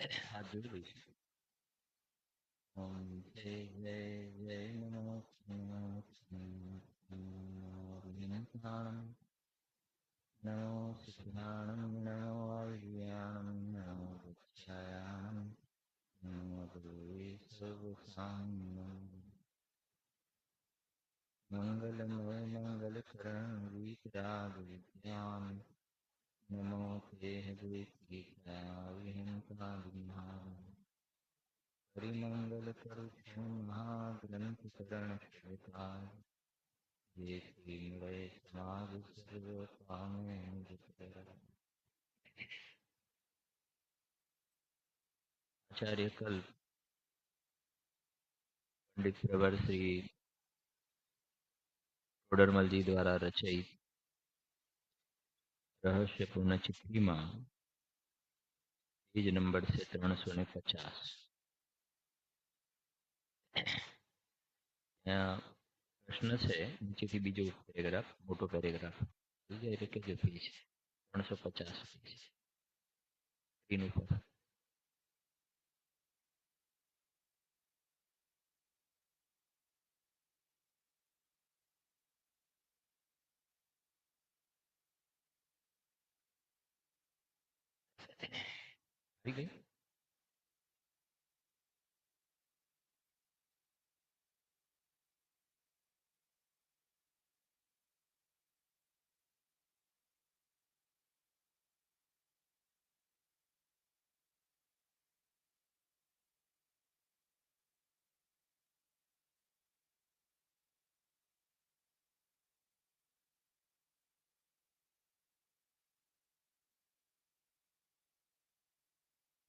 હાથ જોડી દઈશું. ઓમ જય જય જય નમો વિજ્ઞાનમ નમો સુખિનાણમ નમો વિજ્ઞાનમ નમો વિજ્ઞાનમ નમો ગુરુવે સર્વસાંગમ મંગલમય મંગલકરણ વિતરાગ વિદ્યામ નમો તે ગીતા વિહંતા વિદ્યામ હરિમંગલ કરુષ્ણ મહાગ્રંથ કરણ શ્વેતા જેથી મળે સમાજ સર્વ પામે આચાર્ય કલ્પ પંડિત પ્રવર શ્રી ટોડરમલજી દ્વારા રચિત રહસ્યપૂર્ણ ચિઠ્ઠીમાં પેજ નંબર છે 350. ત્યાં પ્રશ્ન છે, નીચેથી બીજો પેરેગ્રાફ, મોટો પેરેગ્રાફ એટલે કે જે પેજ 350 પેજ સ્ક્રીન ઉપર. આવી ગઈ?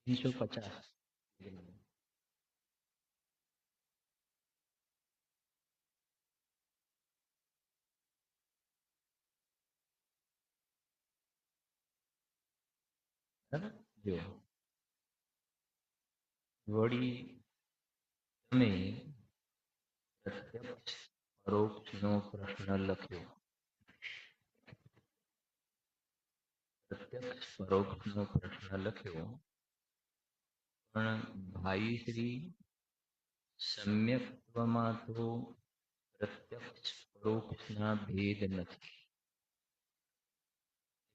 तीन सौ 50 જો વળી તમે પ્રત્યક્ષ પરોક્ષનો પ્રશ્ન લખ્યો. પ્રત્યક્ષ પરોક્ષનો પ્રશ્ન લખ્યો, પણ ભાઈ શ્રી સમ્યક્ત્વમાં તો પ્રત્યક્ષ પરોક્ષના ભેદ નથી.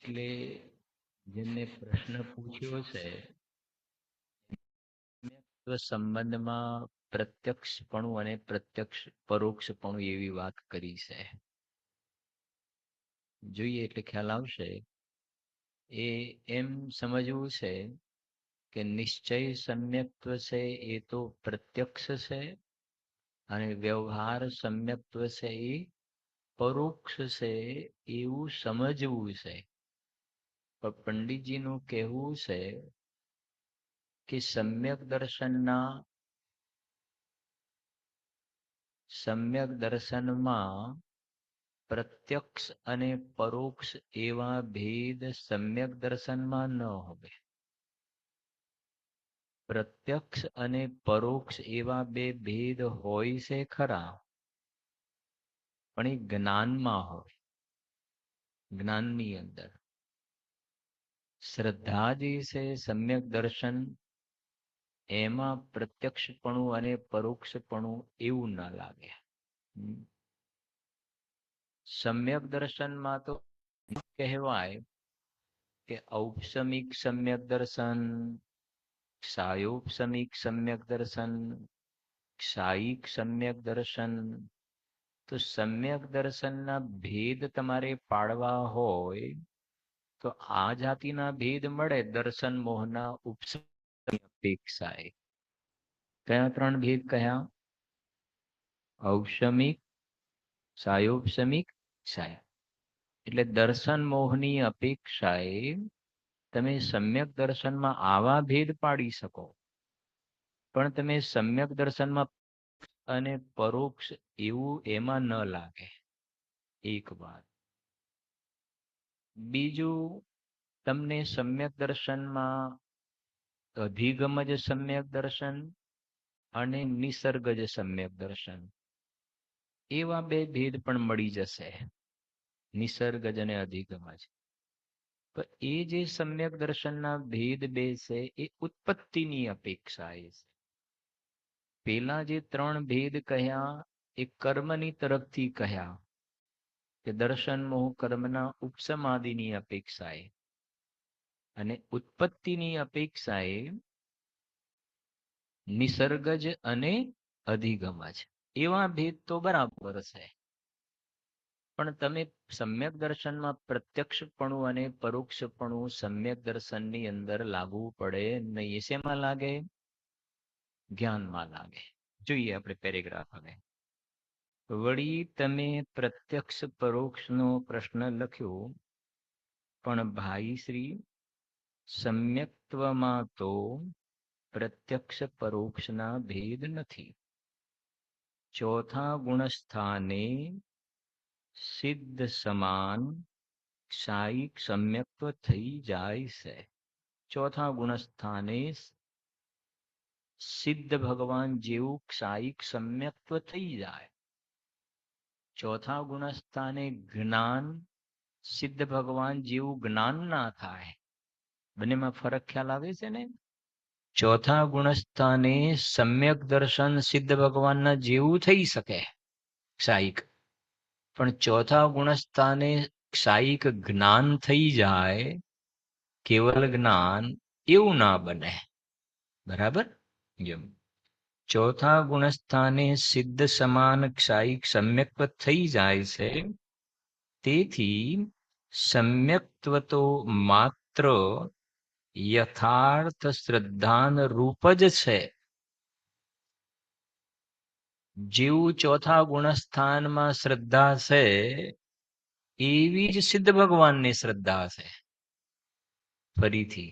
એટલે જેમને પ્રશ્ન પૂછ્યો છે સમ્યક્ત્વ સંબંધમાં પ્રત્યક્ષપણું અને પ્રત્યક્ષ પરોક્ષપણું એવી વાત કરી છે. જોઈએ એટલે ખ્યાલ આવશે. એ એમ સમજવું છે કે નિશ્ચય સમ્યક્ત્વ છે એ તો પ્રત્યક્ષ છે અને વ્યવહાર સમ્યક્ત્વ છે એ પરોક્ષ છે, એવું સમજવું છે. પણ પંડિતજીનું કહેવું છે કે સમ્યક દર્શનમાં પ્રત્યક્ષ અને પરોક્ષ એવા ભેદ સમ્યક દર્શનમાં ન હોય. પ્રત્યક્ષ અને પરોક્ષ એવા બે ભેદ હોય છે ખરા, પણ એ જ્ઞાનમાં હોય. જ્ઞાનની અંદર શ્રદ્ધા જે છે સમ્યક દર્શન, એમાં પ્રત્યક્ષપણું અને પરોક્ષપણું એવું ના લાગે. સમ્યક દર્શનમાં તો કહેવાય કે ઔપસમિક સમ્યક દર્શન, સાયોપસમિક સમ્યક દર્શન, ક્ષાયિક સમ્યક દર્શન. તો સમ્યક દર્શનના ભેદ તમારે પાડવા હોય તો આ જાતિના ભેદ મળે દર્શન મોહના ઉપસમિક અપેક્ષાએ. કયા ત્રણ ભેદ કયા? ઔપસમિક, સાયોપસમિક, ક્ષાય. એટલે દર્શન મોહની અપેક્ષાએ તમે સમ્યક દર્શનમાં આવા ભેદ પાડી શકો, પણ તમે સમ્યક દર્શનમાં અને પરોક્ષ એવું એમાં ન લાગે. એક વાત. બીજું, તમને સમ્યક દર્શનમાં અધિગમ જ સમ્યક દર્શન અને નિસર્ગજ સમ્યક દર્શન એવા બે ભેદ પણ મળી જશે. નિસર્ગજ અને અધિગમ જ. તો એ જે સમ્યક દર્શનના ભેદ બે છે એ ઉત્પત્તિની અપેક્ષાએ છે. પેલા જે ત્રણ ભેદ કહ્યા એ કર્મની તરફથી કહ્યા કે દર્શન મોહ કર્મના ઉપસમાદિની અપેક્ષાએ, અને ઉત્પત્તિની અપેક્ષાએ નિસર્ગજ અને અધિગમજ. એવા ભેદ તો બરાબર છે, પણ તમે સમ્યક દર્શનમાં પ્રત્યક્ષપણું અને પરોક્ષપણું સમ્યક દર્શનની અંદર લાગુ પડે નહીં. શેમાં લાગે? જ્ઞાનમાં લાગે. જોઈએ આપણે પેરેગ્રાફ હવે. વળી તમે પ્રત્યક્ષ પરોક્ષનો પ્રશ્ન લખ્યો, પણ ભાઈ શ્રી સમ્યક્ત્વમાં તો પ્રત્યક્ષ પરોક્ષના ભેદ નથી. ચોથા ગુણસ્થાને સિદ્ધ સમાન ક્ષાયિક સમ્યક્ત્વ થઈ જાય છે. ચોથા ગુણસ્થાને સિદ્ધ ભગવાન જેવું ક્ષાયિક સમ્યક્ત્વ થઈ જાય. ચોથા ગુણસ્થાને જ્ઞાન સિદ્ધ ભગવાન જેવું જ્ઞાન ના થાય. બંનેમાં ફરક ખ્યાલ આવે છે ને? ચોથા ગુણસ્થાને સમ્યક દર્શન સિદ્ધ ભગવાનના જેવું થઈ શકે ક્ષાયિક, પણ ચોથા ગુણસ્થાને ક્ષાયિક જ્ઞાન થઈ જાય, કેવલ જ્ઞાન, એવું ના બને. બરાબર? જેમ ચોથા ગુણસ્થાને સિદ્ધ સમાન ક્ષાયિક સમ્યક્ત્વ થઈ જાય છે. તેથી સમ્યક્ત્વ તો માત્ર યથાર્થ શ્રદ્ધાન રૂપ જ છે. જેવું ચોથા ગુણસ્થાનમાં શ્રદ્ધા છે એવી જ સિદ્ધ ભગવાનની શ્રદ્ધા છે. ફરીથી,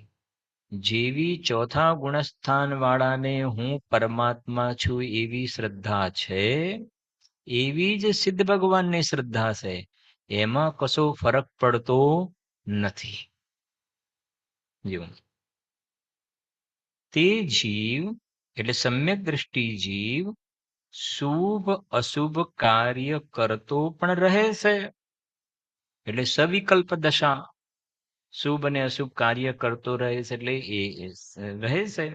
જેવી ચોથા ગુણસ્થાન વાળાને હું પરમાત્મા છું એવી શ્રદ્ધા છે, એવી જ સિદ્ધ ભગવાનની શ્રદ્ધા છે. એમાં કશો ફરક પડતો નથી. જીવન તે જીવ એટલે સમ્યક દ્રષ્ટિ જીવ શુભ અશુભ કાર્ય કરતો પણ રહે છે. એટલે સવિકલ્પ દશા, શુભ અને અશુભ કાર્ય કરતો રહે છે, એટલે એ રહે છે.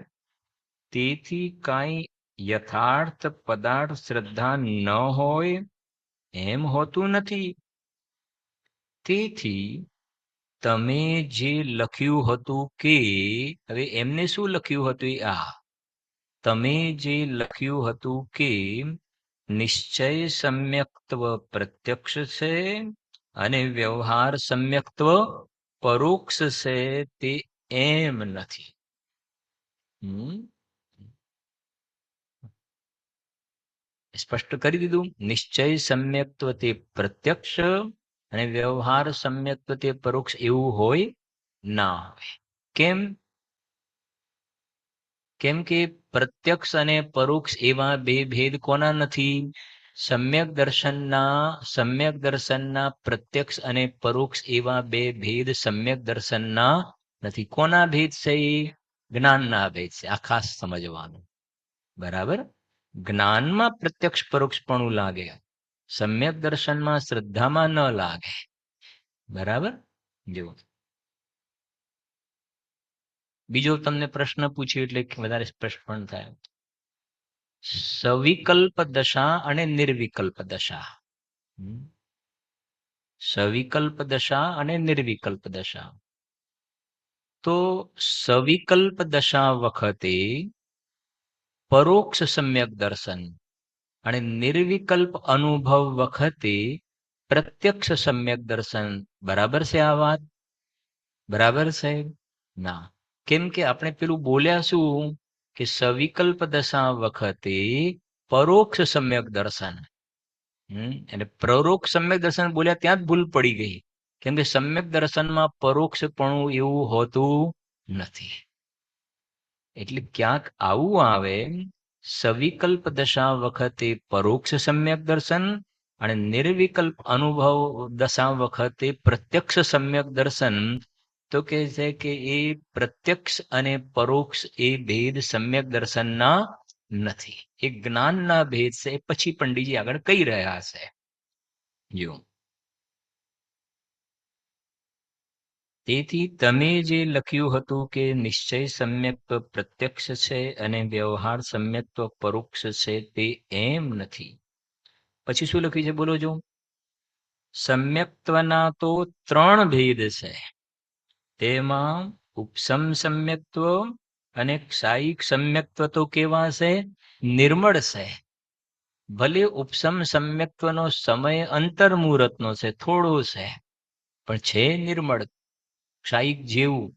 તેથી કાંઈ યથાર્થ પદાર્થ શ્રદ્ધા ન હોય એમ હોતું નથી. તેથી તમે જે લખ્યું હતું કે, હવે એમને શું લખ્યું હતું? આ તમે જે લખ્યું હતું કે નિશ્ચય સમ્યક્ત્વ પ્રત્યક્ષ છે અને વ્યવહાર સમ્યક્ત્વ પરોક્ષ છે, તે એમ નથી. સ્પષ્ટ કરી દીધું. નિશ્ચય સમ્યક્ત્વ તે પ્રત્યક્ષ અને વ્યવહાર સમ્યક્ત્વ તે પરોક્ષ એવું હોય ના હોય. કેમ? કેમ કે પ્રત્યક્ષ અને પરોક્ષ એવા બે ભેદ કોના નથી? સમ્યક દર્શનના પ્રત્યક્ષ અને પરોક્ષ એવા બે ભેદ સમ્યક દર્શનના નથી. કોના ભેદ છે? જ્ઞાનના ભેદ છે. આ ખાસ સમજવાનું. બરાબર? જ્ઞાનમાં પ્રત્યક્ષ પરોક્ષપણું લાગે, સમ્યક દર્શનમાં શ્રદ્ધામાં ન લાગે. બરાબર? જો બીજો તમને પ્રશ્ન પૂછ્યો એટલે વધારે સ્પષ્ટ પણ થાય. સવિકલ્પ દશા અને નિર્વિકલ્પ દશા. સવિકલ્પ દશા અને નિર્વિકલ્પ દશા. તો સવિકલ્પ દશા વખતે પરોક્ષ સમ્યક દર્શન અને નિર્વિકલ્પ અનુભવ વખતે પ્રત્યક્ષ સમ્યક દર્શન. બરાબર છે આ વાત? બરાબર છે ના? કેમ કે આપણે પેલું બોલ્યા શું કે સવિકલ્પ દશા વખતે પરોક્ષ સમ્યક દર્શન, એટલે પરોક્ષ સમ્યક દર્શન બોલ્યા ત્યાં જ ભૂલ પડી ગઈ. કેમ કે સમ્યક દર્શનમાં પરોક્ષપણું એવું હોતું નથી. એટલે ક્યાંક આવું આવે, સવિકલ્પ દશા વખતે પરોક્ષ સમ્યક દર્શન અને નિર્વિકલ્પ અનુભવ દશા વખતે પ્રત્યક્ષ સમ્યક દર્શન. તો કે છે કે એ પ્રત્યક્ષ અને પરોક્ષ એ ભેદ સમ્યક દર્શનના નથી, એ જ્ઞાનના ભેદ છે. પછી પંડિતજી આગળ કહી રહ્યા છે. જો તેથી તમે જે લખ્યું હતું કે નિશ્ચય સમ્યક્ત્વ પ્રત્યક્ષ છે અને વ્યવહાર સમ્યક્ત્વ પરોક્ષ છે, તે એમ નથી. પછી શું લખ્યું છે બોલો જો? સમ્યક્ત્વના તો 3 ભેદ છે. તેમાં ઉપસમ સમ્યક્ત્વ અને ક્ષાયિક સમ્યક્ત્વ તો કેવા છે? નિર્મળ છે. ભલે ઉપસમ સમ્યક્ત્વનો સમય અંતર્મુહૂર્તનો છે, થોડો છે, પણ છે નિર્મળ, ક્ષાયિક જેવું.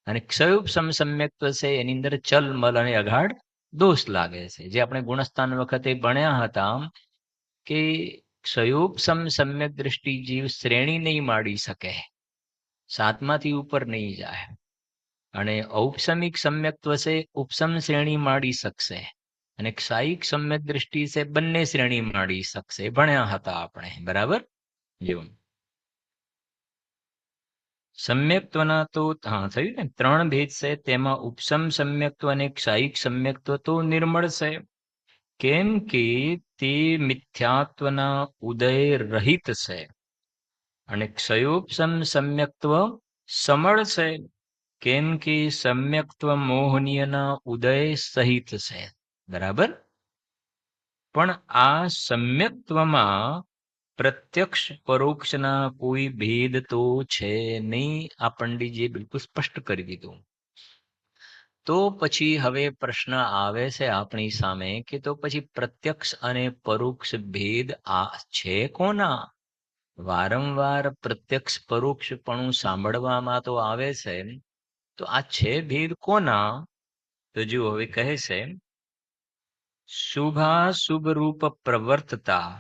અને ક્ષયોપસમ સમ્યક્ત્વ છે એની અંદર ચલ મલ અને અગાઢ દોષ લાગે છે. જે આપણે ગુણસ્થાન વખતે ભણ્યા હતા કે ક્ષયોપસમ સમ્યક દ્રષ્ટિ જીવ શ્રેણી નહીં માડી શકે, 7માંથી ઉપર નહીં જાય. અને ઔપસમિક સમ્યક્ત્વ છે ઉપસમ શ્રેણી માડી શકશે, અને ક્ષાયિક સમ્યક દ્રષ્ટિ છે બંને શ્રેણી માડી શકશે. ભણ્યા હતા આપણે, બરાબર? જેવું સમ્યક્ત્વના તો હા થયું ને, 3 ભેદ છે. તેમાં ઉપસમ સમ્યક્ત્વ અને ક્ષાયિક સમ્યક્ત્વ તો નિર્મળ છે, કેમ કે તે મિથ્યાત્વના ઉદય રહિત છે. અને ક્ષયોપસમ સમ્યક્ત્વ સમળ છે, કેમ કે સમ્યક્ત્વ મોહનીયના ઉદય સહિત છે. બરાબર? પણ આ સમ્યક્ત્વમાં પ્રત્યક્ષ પરોક્ષના કોઈ ભેદ તો છે નહીં. આ પંડિતજીએ બિલકુલ સ્પષ્ટ કરી દીધું. તો પછી હવે પ્રશ્ન આવે છે આપણી સામે કે તો પછી પ્રત્યક્ષ અને પરોક્ષ ભેદ આ છે કોના? વારંવાર પ્રત્યક્ષ પરોક્ષપણું સાંભળવામાં તો આવે છે, તો આ છે ભેદ કોના? તો જુઓ હવે કહે છે, શુભાશુભ રૂપ પ્રવર્તતા.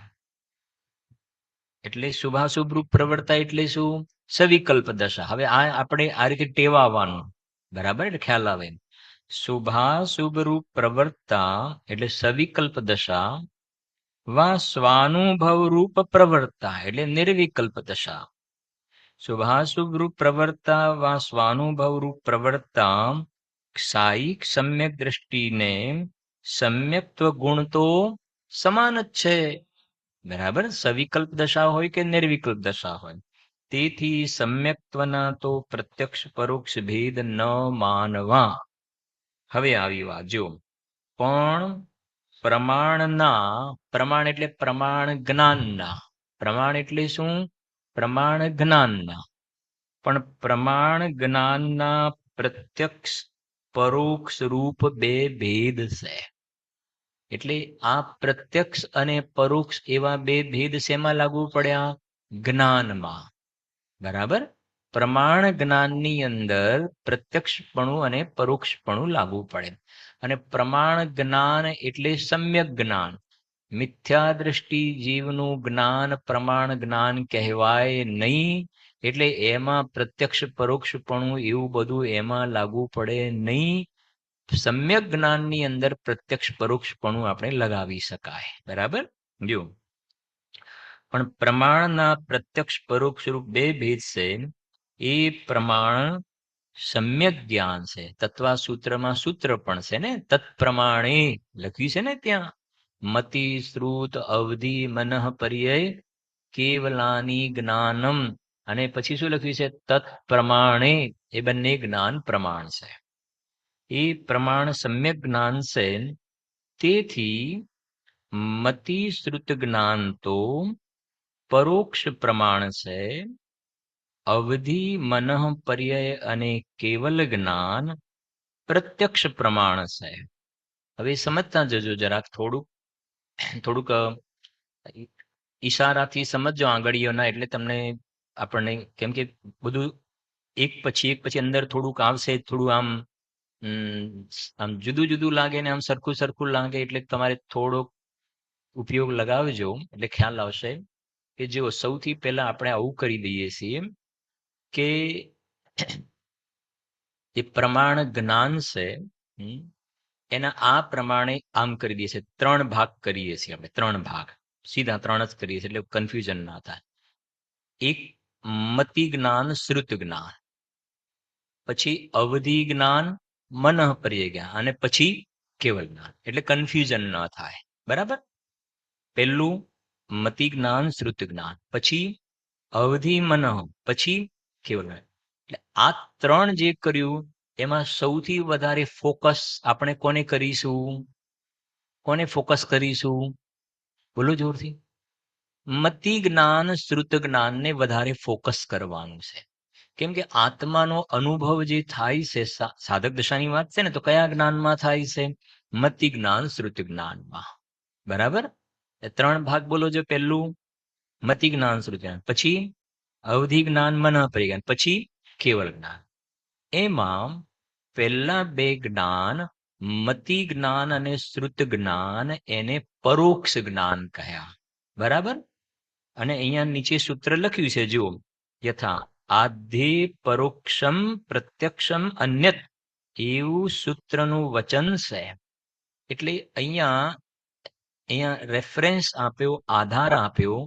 એટલે શુભાશુભ રૂપ પ્રવર્તા એટલે શું? સવિકલ્પ દશા. હવે આ આપણે આ રીતે ટેવાવાનું, બરાબર? એટલે ખ્યાલ આવે. શુભાશુભ રૂપ પ્રવર્તા એટલે સવિકલ્પ દશા, વા સ્વાનુભવ રૂપ પ્રવર્તા એટલે નિર્વિકલ્પ દશા. શુભાશુભ રૂપ પ્રવર્તા વા સ્વાનુભવ રૂપ પ્રવર્તા ક્ષાયિક સમ્યક દ્રષ્ટિને સમ્યક્ત્વ ગુણ તો સમાન જ છે. બરાબર? સવિકલ્પ દશા હોય કે નિર્વિકલ્પ દશા હોય. તેથી સમ્યક્ત્વના તો પ્રત્યક્ષ પરોક્ષ ભેદ ન માનવા. હવે આવી વાત જો, પણ પ્રમાણના, પ્રમાણ એટલે પ્રમાણ જ્ઞાનના, પ્રમાણ એટલે શું? પ્રમાણ જ્ઞાનના. પણ પ્રમાણ જ્ઞાનના પ્રત્યક્ષ પરોક્ષ રૂપ 2 ભેદ છે. એટલે આ પ્રત્યક્ષ અને પરોક્ષ એવા 2 ભેદ શેમાં લાગુ પડ્યા? જ્ઞાનમાં. બરાબર? પ્રમાણ જ્ઞાનની અંદર પ્રત્યક્ષપણું અને પરોક્ષપણું લાગુ પડે. અને પ્રમાણ જ્ઞાન એટલે સમ્યક જ્ઞાન. મિથ્યા દ્રષ્ટિ જીવનું જ્ઞાન પ્રમાણ જ્ઞાન કહેવાય નહીં. એટલે એમાં પ્રત્યક્ષ પરોક્ષપણું એવું બધું એમાં લાગુ પડે નહીં. સમ્યક જ્ઞાનની અંદર પ્રત્યક્ષ પરોક્ષપણું આપણે લગાવી શકાય. બરાબર? જો, પણ પ્રમાણના પ્રત્યક્ષ પરોક્ષ રૂપ 2 ભેદ છે. એ પ્રમાણ સમ્યક જ્ઞાન છે. તત્વા સૂત્રમાં સૂત્ર પણ છે ને, તત્પ્રમાણે લખ્યું છે ને ત્યાં, મતિ શ્રુત અવધિ મનઃ પર્યય કેવલાની જ્ઞાનમ. અને પછી શું લખ્યું છે? તત્પ્રમાણે. એ બંને જ્ઞાન પ્રમાણ છે. એ પ્રમાણ સમ્યક જ્ઞાન છે. તેથી મતિ શ્રુત જ્ઞાન તો પરોક્ષ પ્રમાણ છે. અવધિ મનઃ પર્યય અને કેવલ જ્ઞાન પ્રત્યક્ષ પ્રમાણ છે. હવે સમજતા જજો જરાક, થોડુંક ઈશારાથી સમજો આંગળીઓના, એટલે તમને આપણને, કેમ કે બધું એક પછી અંદર થોડુંક આવશે, થોડું આમ જુદું જુદું લાગે ને આમ સરખું સરખું લાગે, એટલે તમારે થોડોક ઉપયોગ લગાવજો એટલે ખ્યાલ આવશે. કે જો સૌથી પહેલા આપણે આવું કરી દઈએ છીએ કે જે પ્રમાણ જ્ઞાન છે એના આ પ્રમાણે આમ કરી દઈએ છીએ, 3 ભાગ કરીએ છીએ આપણે. 3 ભાગ, સીધા 3 જ કરીએ છીએ એટલે કન્ફ્યુઝન ના થાય. એક મતિ જ્ઞાન શ્રુત જ્ઞાન, પછી અવધિ જ્ઞાન મનઃ પર્યય જ્ઞાન, અને પછી કેવલ જ્ઞાન, એટલે કન્ફ્યુઝન ન થાય. બરાબર? પહેલું મતિ જ્ઞાન શ્રુત જ્ઞાન, પછી અવધિ મનઃ, પછી કેવલ જ્ઞાન. એટલે આ ત્રણ જે કર્યું એમાં સૌથી વધારે ફોકસ આપણે કોને કરીશું? કોને ફોકસ કરીશું? બોલો જોરથી. મતિ જ્ઞાન શ્રુત જ્ઞાનને વધારે ફોકસ કરવાનું છે. કેમ કે આત્માનો અનુભવ જે થાય છે સાધક દશાની વાત છે ને, તો કયા જ્ઞાનમાં થાય છે? મતિ જ્ઞાન શ્રુત જ્ઞાનમાં. બરાબર? એ ત્રણ ભાગ બોલો. જો પહેલું મતિ જ્ઞાન શ્રુત જ્ઞાન, પછી અવધિ જ્ઞાન મન પરિજ્ઞાન, પછી કેવલ જ્ઞાન. એમાં પહેલા બે જ્ઞાન મતિ જ્ઞાન અને શ્રુત જ્ઞાન એને પરોક્ષ જ્ઞાન કહ્યા. બરાબર? અને અહીંયા નીચે સૂત્ર લખ્યું છે જુઓ, યથા આધ્યે પરોક્ષમ પ્રત્યક્ષમ અન્યત, એવું સૂત્રનું વચન છે. એટલે અહીંયા રેફરન્સ આપ્યો, આધાર આપ્યો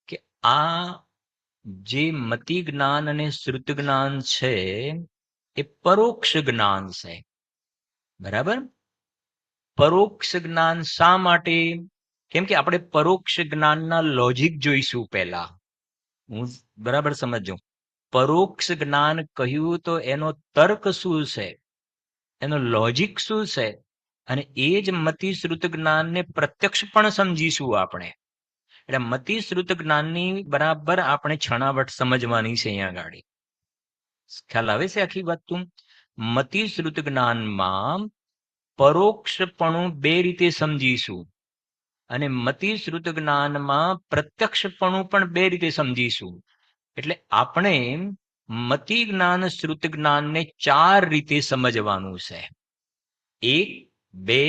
કે આ જે મતિ જ્ઞાન અને શ્રુત જ્ઞાન છે એ પરોક્ષ જ્ઞાન છે. બરાબર? પરોક્ષ જ્ઞાન શા માટે? કેમ કે આપણે પરોક્ષ જ્ઞાનના લોજિક જોઈશું પહેલા. હું બરાબર સમજો. પરોક્ષ જ્ઞાન કહ્યું તો એનો તર્ક શું છે, એનો લોજિક શું છે, અને એ જ મતિ શ્રુત જ્ઞાનને પ્રત્યક્ષ પણ સમજીશું આપણે. એટલે મતિ શ્રુત જ્ઞાનની બરાબર આપણે છણાવટ સમજવાની છે. અહીંયા ગાડી ખ્યાલ આવે છે આખી વાત? તું મતિ શ્રુત જ્ઞાનમાં પરોક્ષપણું બે રીતે સમજીશું, અને મતિ શ્રુત જ્ઞાનમાં પ્રત્યક્ષપણું પણ બે રીતે સમજીશું. એટલે આપણે મતિ જ્ઞાન શ્રુત જ્ઞાનને ચાર રીતે સમજવાનું છે. 1, 2,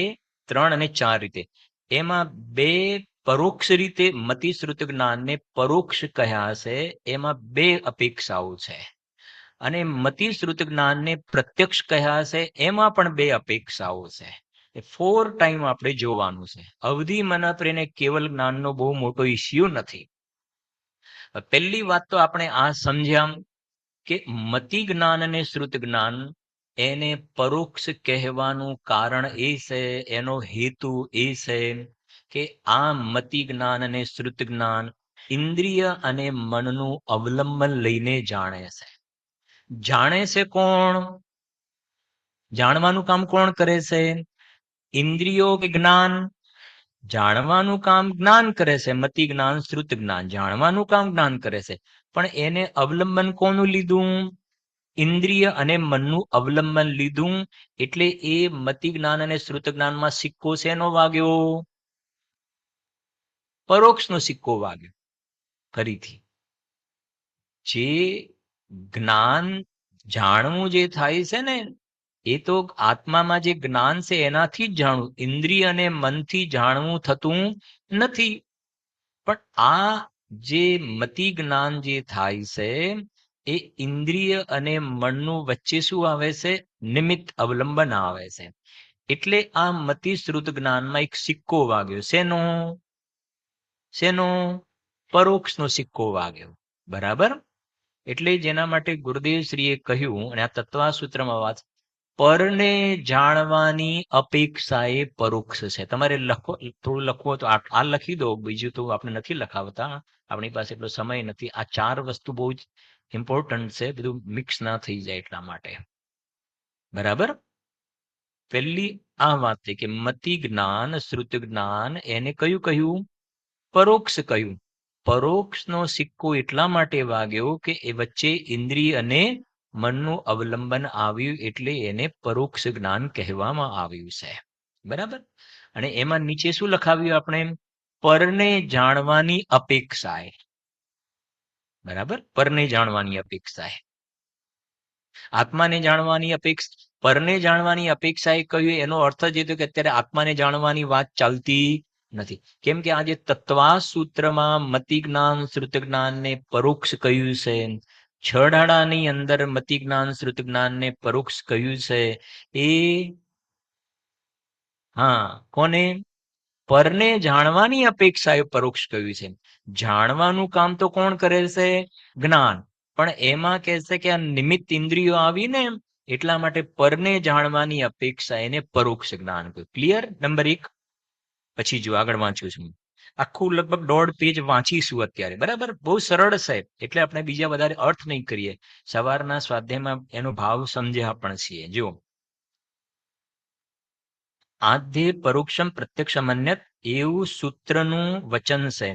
3 અને 4 રીતે. એમાં બે પરોક્ષ રીતે મતિ શ્રુત જ્ઞાનને પરોક્ષ કહ્યા છે. એમાં બે અપેક્ષાઓ છે. અને મતિ શ્રુત જ્ઞાનને પ્રત્યક્ષ કહ્યા છે. એમાં પણ બે અપેક્ષાઓ છે. એ 4 ટાઈમ આપણે જોવાનું છે. અવધિ મનપ્રેને કેવલ જ્ઞાનનો બહુ મોટો ઇસ્યુ નથી. પહેલી વાત તો આપણે આ સમજ્યા કે મતિ જ્ઞાન અને શ્રુત જ્ઞાન એને પરોક્ષ કહેવાનું કારણ એ છે, એનો હેતુ એ છે કે આ મતિ જ્ઞાન અને શ્રુત જ્ઞાન ઇન્દ્રિય અને મનનું અવલંબન લઈને જાણે છે. જાણે છે કોણ? જાણવાનું કામ કોણ કરે છે? ઇન્દ્રિયો કે જ્ઞાન? જાણવાનું કામ જ્ઞાન કરે છે. મતિ જ્ઞાન શ્રુત જ્ઞાન જાણવાનું કામ જ્ઞાન કરે છે, પણ એને અવલંબન કોનું લીધું? ઇન્દ્રિય અને મનનું અવલંબન લીધું. એટલે એ મતિ જ્ઞાન અને શ્રુત જ્ઞાનમાં સિક્કો શેનો વાગ્યો? પરોક્ષનો સિક્કો વાગ્યો. ફરીથી, જે જ્ઞાન જાણવું જે થાય છે ને, એ તો આત્મામાં જે જ્ઞાન છે એનાથી જ જાણવું, ઇન્દ્રિય અને મનથી જાણવું થતું નથી. પણ આ જે મતિ જ્ઞાન જે થાય છે એ ઇન્દ્રિય અને મનનું વચ્ચે શું આવે છે? નિમિત્ત અવલંબન આવે છે. એટલે આ મતિ શ્રુત જ્ઞાનમાં એક સિક્કો વાગ્યો. શેનો? પરોક્ષનો સિક્કો વાગ્યો. બરાબર? એટલે જેના માટે ગુરુદેવ શ્રીએ કહ્યું, અને આ તત્વસૂત્રમાં વાત, પરને જાણવાની અપેક્ષા એ પરોક્ષ છે. તમારે થોડું લખવું તો આ લખી દો, બીજું તો આપણે નથી લખાવતા, આપણી પાસે એટલો સમય નથી. આ ચાર વસ્તુ બહુ જ ઇમ્પોર્ટન્ટ છે, બધું મિક્સ ના થઈ જાય એટલા માટે. બરાબર? પહેલી આ વાત છે કે મતિ જ્ઞાન શ્રુત જ્ઞાન એને કહ્યું પરોક્ષ કહ્યું. પરોક્ષનો સિક્કો એટલા માટે વાગ્યો કે એ વચ્ચે ઇન્દ્રિય અને મનનું અવલંબન આવ્યું, એટલે એને પરોક્ષ જ્ઞાન કહેવામાં આવ્યું છે. બરાબર? અને એમાં નીચે શું લખાવ્યું આપણે? પરને જાણવાની અપેક્ષાએ. બરાબર? પરને જાણવાની અપેક્ષાએ. આત્માને જાણવાની અપેક્ષા, પરને જાણવાની અપેક્ષાએ કહ્યું, એનો અર્થ જ એ થયો કે અત્યારે આત્માને જાણવાની વાત ચાલતી નથી. કેમ કે આજે તત્વાસૂત્રમાં મતિ જ્ઞાન શ્રુત જ્ઞાનને પરોક્ષ કહ્યું છે. છડાની અંદર મતિ જ્ઞાન શ્રુત જ્ઞાનને પરોક્ષ કહ્યું છે. એ કોને? પરને જાણવાની અપેક્ષાએ પરોક્ષ કહ્યું છે. જાણવાનું કામ તો કોણ કરે છે? જ્ઞાન. પણ એમાં કહે છે કે આ નિમિત્ત ઇન્દ્રિયો આવીને એટલા માટે પરને જાણવાની અપેક્ષા એને પરોક્ષ જ્ઞાન કહ્યું. ક્લિયર? નંબર 1. પછી જો આગળ વાંચ્યું છું. આખું લગભગ 1.5 પેજ વાંચીશું અત્યારે, બરાબર? બહુ સરળ છે, એટલે આપણે બીજા વધારે અર્થ નહીં કરીએ. સવારના સ્વાધ્યાયમાં એનો ભાવ સમજ્યા પણ છીએ. જો આદ્ય પરોક્ષમ પ્રત્યક્ષમન્યત એવું સૂત્રનું વચન છે.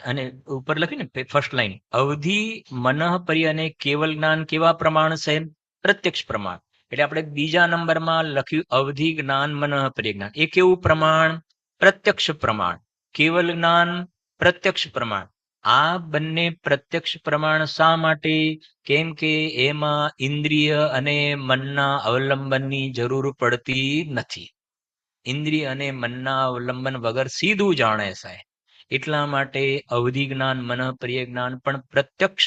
અને ઉપર લખ્યું ને ફર્સ્ટ લાઈન, અવધિ મનઃ પર્ય અને કેવલ જ્ઞાન કેવા પ્રમાણ છે? પ્રત્યક્ષ પ્રમાણ. એટલે આપણે બીજા નંબરમાં લખ્યું અવધિ જ્ઞાન મનઃ પર્ય જ્ઞાન. એ કેવું પ્રમાણ? પ્રત્યક્ષ પ્રમાણ. કેવલ જ્ઞાન પ્રત્યક્ષ પ્રમાણ. આ બંને પ્રત્યક્ષ પ્રમાણ શા માટે? કેમ કે એમાં ઇન્દ્રિય અને મનના અવલંબનની જરૂર પડતી નથી. ઇન્દ્રિય અને મનના અવલંબન વગર સીધું જાણે છે. એટલા માટે અવધિ જ્ઞાન મનઃ પર્ય જ્ઞાન પણ પ્રત્યક્ષ,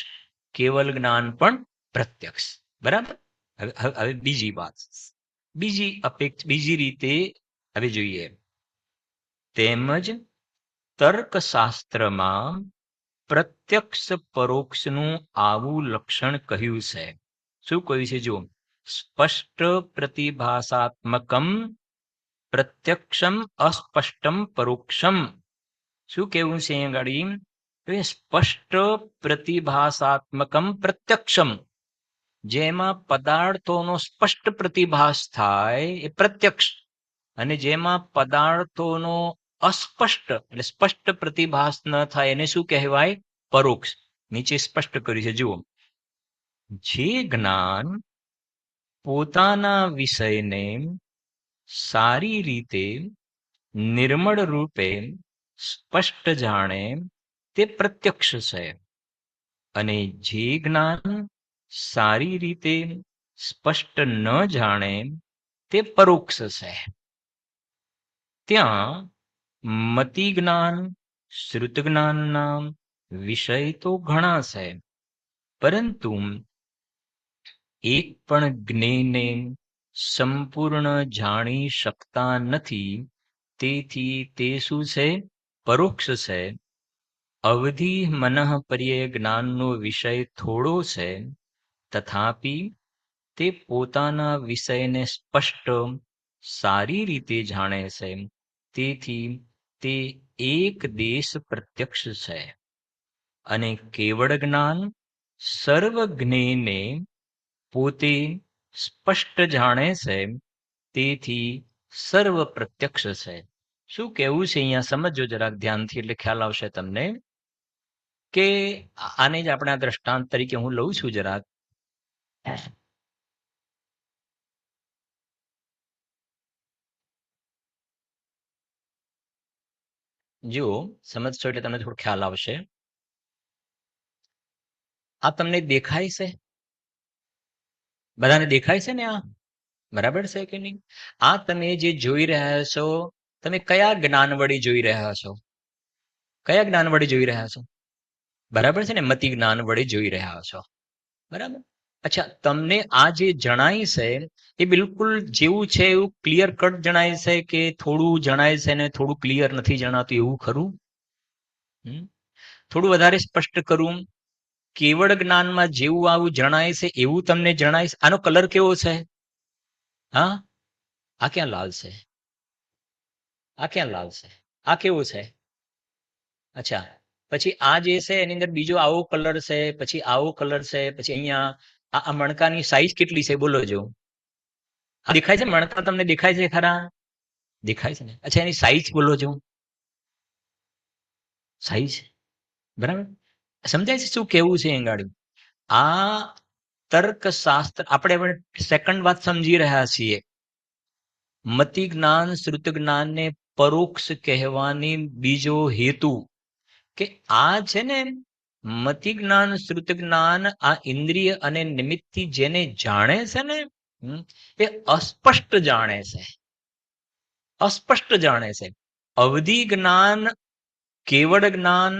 કેવલ જ્ઞાન પણ પ્રત્યક્ષ. બરાબર? હવે બીજી વાત, બીજી રીતે હવે જોઈએ. તેમજ તર્કશાસ્ત્રમાં પ્રત્યક્ષ પરોક્ષનું આવું લક્ષણ કહ્યું છે. શું કહ્યું છે? જો સ્પષ્ટ પ્રતિભાસાત્મકમ પ્રત્યક્ષમ અસ્પષ્ટમ પરોક્ષમ. શું કેવું છે અહીંયા ગાડી? સ્પષ્ટ પ્રતિભાસાત્મકમ પ્રત્યક્ષમ, જેમાં પદાર્થોનો સ્પષ્ટ પ્રતિભાસ થાય એ પ્રત્યક્ષ, અને જેમાં પદાર્થોનો અસ્પષ્ટ એટલે સ્પષ્ટ પ્રતિભાસ ન થાય એને શું કહેવાય? પરોક્ષ. નીચે સ્પષ્ટ કર્યું છે, જુઓ. જે જ્ઞાન પોતાના વિષયને સારી રીતે નિર્મળ રૂપે સ્પષ્ટ જાણે તે પ્રત્યક્ષ છે, અને જે જ્ઞાન સારી રીતે સ્પષ્ટ ન જાણે તે પરોક્ષ છે. ત્યાં મતિ જ્ઞાન, શ્રુત જ્ઞાનના વિષય તો ઘણા છે, પરંતુ એક પણ જ્ઞેયને સંપૂર્ણ જાણી શકતા નથી. તેથી તે શું છે? પરોક્ષ છે. અવધિ મનઃ પર્ય જ્ઞાનનો વિષય થોડો છે, તથાપિ તે પોતાના વિષયને સ્પષ્ટ સારી રીતે જાણે છે. તેથી તે એક દેશ પ્રત્યક્ષ છે. અને કેવળ જ્ઞાન સર્વજ્ઞેયને પોતે સ્પષ્ટ જાણે છે. તેથી સર્વ પ્રત્યક્ષ છે. શું કહેવું છે અહીંયા? સમજો જરાક ધ્યાનથી, એટલે ખ્યાલ આવશે તમને. કે આને જ આપણે આ દ્રષ્ટાંત તરીકે હું લઉં છું જરાક. જો સમજશો એટલે તમને થોડો ખ્યાલ આવશે. આ તમને દેખાય છે? બધાને દેખાય છે ને? આ બરાબર છે કે નહીં? આ તમે જે જોઈ રહ્યા છો, તમે કયા જ્ઞાન વડે જોઈ રહ્યા છો? કયા જ્ઞાન વડે જોઈ રહ્યા છો? બરાબર છે ને? મતિ જ્ઞાન વડે જોઈ રહ્યા છો. બરાબર. અચ્છા, તમને આ જે જણાય છે એ બિલકુલ જેવું છે એવું ક્લિયર કટ જણાય છે, કે થોડું જણાય છે ને થોડું ક્લિયર નથી જણાતું, એવું ખરું? થોડું વધારે સ્પષ્ટ કરું. કેવળ જ્ઞાનમાં જેવું આવું જણાય છે એવું તમને જણાય છે. આનો કલર કેવો છે? હા, આ ક્યાં લાલ છે? આ ક્યાં લાલ છે? આ કેવો છે? અચ્છા, પછી આ જે છે એની અંદર બીજો આવો કલર છે, પછી આવો કલર છે, પછી અહીંયા આ મણકાની સાઈઝ કેટલી છે? બોલો જો. આ દેખાય છે? મણકા તમને દેખાય છે ખરા? દેખાય છે ને? અચ્છા, એની સાઈઝ બોલો જો. સાઈઝ બરાબર સમજાય છે શું કેવું છે એંગાડી? આ તર્કશાસ્ત્ર આપણે સેકન્ડ વાત સમજી રહ્યા છીએ. મતિ જ્ઞાન, શ્રુત જ્ઞાનને પરોક્ષ કહેવાની બીજો હેતુ કે આ છે ને મતિ જ્ઞાન, શ્રુત જ્ઞાન, આ ઇન્દ્રિય અને નિમિત્તથી જેને જાણે છે ને એ અસ્પષ્ટ જાણે છે. અસ્પષ્ટ જાણે છે. અવધિ જ્ઞાન, કેવળ જ્ઞાન,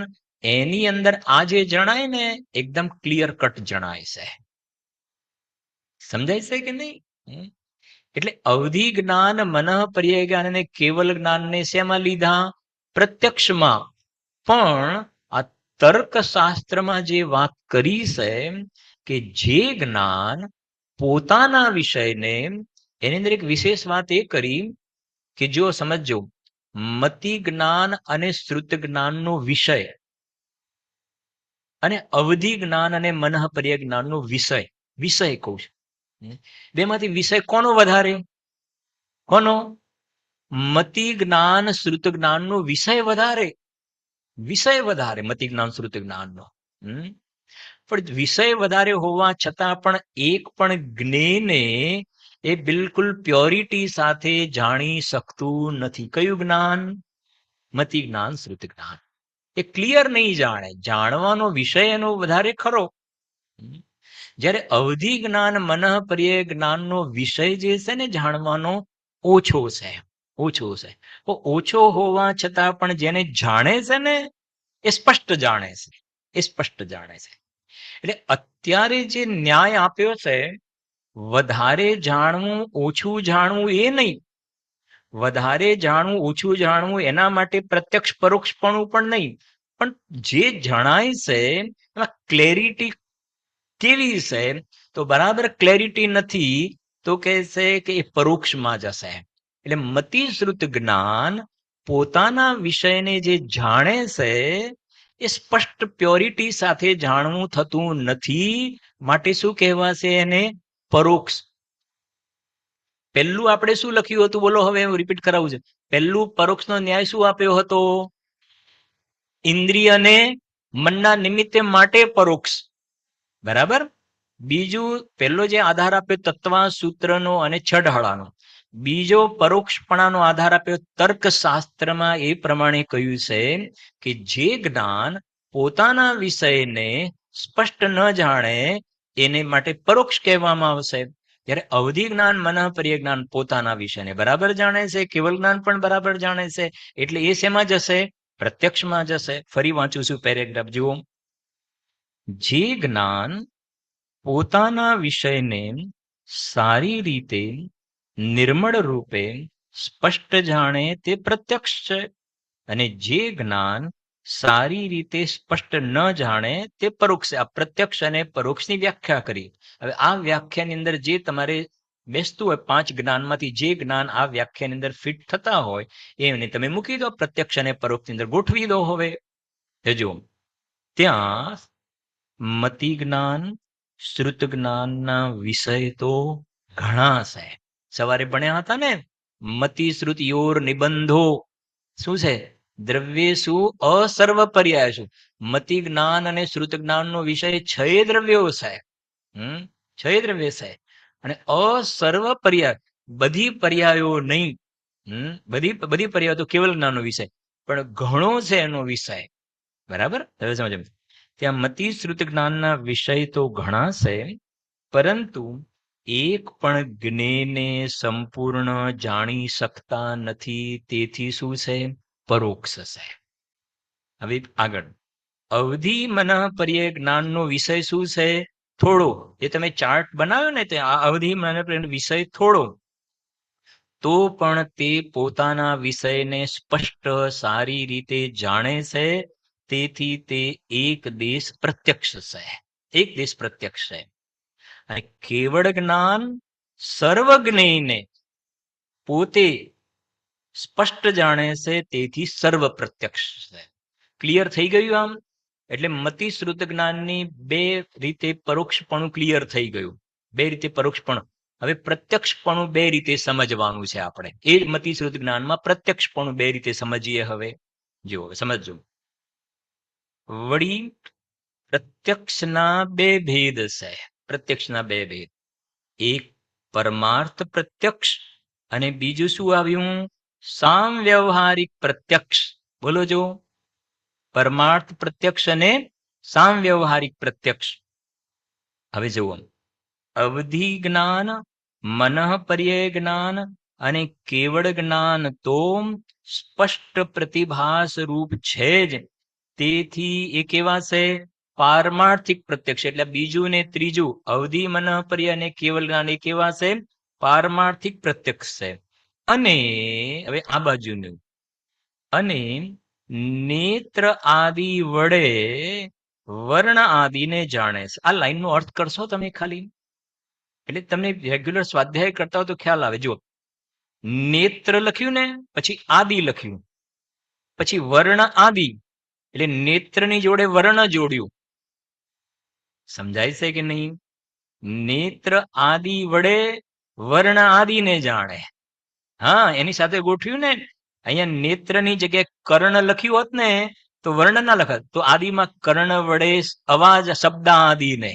એની અંદર આ જે જણાય ને એકદમ ક્લિયર કટ જણાય છે. સમજાય છે કે નહીં? એટલે અવધિ જ્ઞાન, મનઃ પર્ય જ્ઞાન અને કેવલ જ્ઞાનને શેમાં લીધા? પ્રત્યક્ષમાં. પણ આ તર્કશાસ્ત્રમાં જે વાત કરી છે કે જે જ્ઞાન પોતાના વિષયને, એની અંદર એક વિશેષ વાત એ કરી કે જો સમજો મતિ જ્ઞાન અને શ્રુત જ્ઞાનનો વિષય અને અવધિ જ્ઞાન અને મનઃપર્ય જ્ઞાનનો વિષય વિષય કહું છું. બેમાંથી વિષય કોનો વધારે? કોનો? મતિ જ્ઞાન શ્રુત જ્ઞાનનો વિષય વધારે. વિષય વધારે મતિ જ્ઞાન શ્રુત જ્ઞાનનો. પણ વિષય વધારે હોવા છતાં પણ એક પણ જ્ઞેયને એ બિલકુલ પ્યોરિટી સાથે જાણી શકતું નથી. કયું જ્ઞાન? મતિ જ્ઞાન શ્રુત જ્ઞાન. એ ક્લિયર નહીં જાણે. જાણવાનો વિષય એનો વધારે ખરો. જ્યારે અવધિ જ્ઞાન મનઃપર્ય જ્ઞાનનો વિષય જે છે ને જાણવાનો ઓછો છે. ઓછો છે. ઓછો હોવા છતાં પણ જેને જાણે છે ને એ સ્પષ્ટ જાણે છે. એ સ્પષ્ટ જાણે છે. એટલે અત્યારે જે ન્યાય આપ્યો છે, વધારે જાણવું ઓછું જાણવું એ નહીં. વધારે જાણવું ઓછું જાણવું એના માટે પ્રત્યક્ષ પરોક્ષપણું પણ નહીં. પણ જે જણાય છે એમાં ક્લેરિટી કેવી છે? તો બરાબર ક્લેરિટી નથી તો કહે છે કે એ પરોક્ષમાં જશે. એટલે મતિ શ્રુત જ્ઞાન પોતાના વિષયને જે જાણે છે એ સ્પષ્ટ પ્યોરિટી સાથે જાણવું થતું નથી. માટે શું કહેવાશે એને? પરોક્ષ. પહેલું આપણે શું લખ્યું હતું? બોલો, હવે હું રિપીટ કરાવું છું. પહેલું પરોક્ષનો ન્યાય શું આપ્યો હતો? ઇન્દ્રિયને મનના નિમિત્તે માટે પરોક્ષ. બરાબર. બીજું પહેલો જે આધાર આપ્યો તત્વા સૂત્રનો અને છડહળાનો. બીજો પરોક્ષપણાનો આધાર આપ્યો તર્કશાસ્ત્રમાં એ પ્રમાણે કહ્યું છે કે જે જ્ઞાન પોતાના વિષયને સ્પષ્ટ ન જાણે એને માટે પરોક્ષ કહેવામાં આવશે. જ્યારે અવધિ જ્ઞાન મનઃપર્ય જ્ઞાન પોતાના વિષયને બરાબર જાણે છે, કેવલ જ્ઞાન પણ બરાબર જાણે છે, એટલે એ શેમાં જશે? પ્રત્યક્ષમાં જશે. ફરી વાંચું છું પેરેગ્રાફ, જુઓ. જે જ્ઞાન પોતાના વિષયને સારી રીતે નિર્મળ રૂપે સ્પષ્ટ જાણે તે પ્રત્યક્ષ છે, અને જે જ્ઞાન સારી રીતે સ્પષ્ટ ન જાણે તે પરોક્ષ. આ પ્રત્યક્ષ અને પરોક્ષની વ્યાખ્યા કરી. હવે આ વ્યાખ્યાની અંદર જે તમારે બેસતું હોય 5 જ્ઞાનમાંથી જે જ્ઞાન આ વ્યાખ્યાની અંદર ફિટ થતા હોય એને તમે મૂકી દો. પ્રત્યક્ષ અને પરોક્ષની અંદર ગોઠવી દો. હવે જો ત્યાં મતિ જ્ઞાન શ્રુત જ્ઞાનના વિષય તો ઘણા છે. સવારે ભણ્યા હતા ને, મતિ શ્રુત યોર નિબંધો. શું છે? દ્રવ્યેષુ અસર્વ પર્યાયસુ. મતિ જ્ઞાન અને શ્રુત જ્ઞાનનો વિષય 6 દ્રવ્યો છે. 6 દ્રવ્ય છે. અને અસર્વ પર્યાય, બધી પર્યાયો નહીં. બધી પર્યાયો તો કેવલ જ્ઞાનનો વિષય, પણ ઘણો છે એનો વિષય. બરાબર. હવે સમજ. ત્યાં મતિ શ્રુત જ્ઞાનના વિષય તો ઘણા છે, પરંતુ એક પણ જ્ઞેયને સંપૂર્ણ જાણી શકતા નથી. તેથી શું છે? પરોક્ષ છે. હવે આગળ અવધિ મનઃપર્ય જ્ઞાનનો વિષય શું છે? થોડો. એ તમે ચાર્ટ બનાવ્યો ને, તે આ અવધિ મનઃપર્ય વિષય થોડો, તો પણ તે પોતાના વિષયને સ્પષ્ટ સારી રીતે જાણે છે. તેથી તે એક દેશ પ્રત્યક્ષ છે. એક દેશ પ્રત્યક્ષ છે. અને કેવળ જ્ઞાન સર્વજ્ઞેયને પોતે સ્પષ્ટ જાણે છે. તેથી સર્વ પ્રત્યક્ષ છે. ક્લિયર થઈ ગયું આમ? એટલે મતિ શ્રુત જ્ઞાનની 2 રીતે પરોક્ષપણું ક્લિયર થઈ ગયું. 2 રીતે પરોક્ષપણું. હવે પ્રત્યક્ષપણું 2 રીતે સમજવાનું છે આપણે. એ મતિ શ્રુત જ્ઞાનમાં પ્રત્યક્ષપણું 2 રીતે સમજીએ. હવે જુઓ, સમજો. વળી પ્રત્યક્ષના 2 ભેદ છે. પ્રત્યક્ષના 2 ભેદ. એક પરમાર્થ પ્રત્યક્ષ અને બીજું શું આવ્યું? સામવ્યવહારિક પ્રત્યક્ષ. બોલો જો. પરમાર્થ પ્રત્યક્ષ અને સામવ્યવહારિક પ્રત્યક્ષ. હવે જુઓ, અવધિ જ્ઞાન મનઃપર્ય જ્ઞાન અને કેવળ જ્ઞાન તો સ્પષ્ટ પ્રતિભાસ રૂપ છે જ. તેથી એ કેવા છે? પારમાર્થિક પ્રત્યક્ષ. એટલે બીજું ને ત્રીજું, અવધિ મનઃપર્ય અને કેવળ જ્ઞાન, એ કેવા છે? પારમાર્થિક પ્રત્યક્ષ છે. અને હવે આ બાજુનું, અને નેત્ર આદિ વડે વર્ણ આદિને જાણે છે. આ લાઈનનો અર્થ કરશો તમે ખાલી, એટલે તમને રેગ્યુલર સ્વાધ્યાય કરતા હોય તો ખ્યાલ આવે. જુઓ, નેત્ર લખ્યું ને પછી આદિ લખ્યું, પછી વર્ણ આદિ એટલે નેત્રની જોડે વર્ણ જોડ્યું. સમજાય છે કે નહીં? નેત્ર આદિ વડે વર્ણ આદિને જાણે. હા, એની સાથે ગોઠવ્યું ને. અહીંયા નેત્રની જગ્યાએ કર્ણ લખ્યું હોત ને તો વર્ણ ના લખત, તો આદિમાં કર્ણ વડે અવાજ શબ્દ આદિને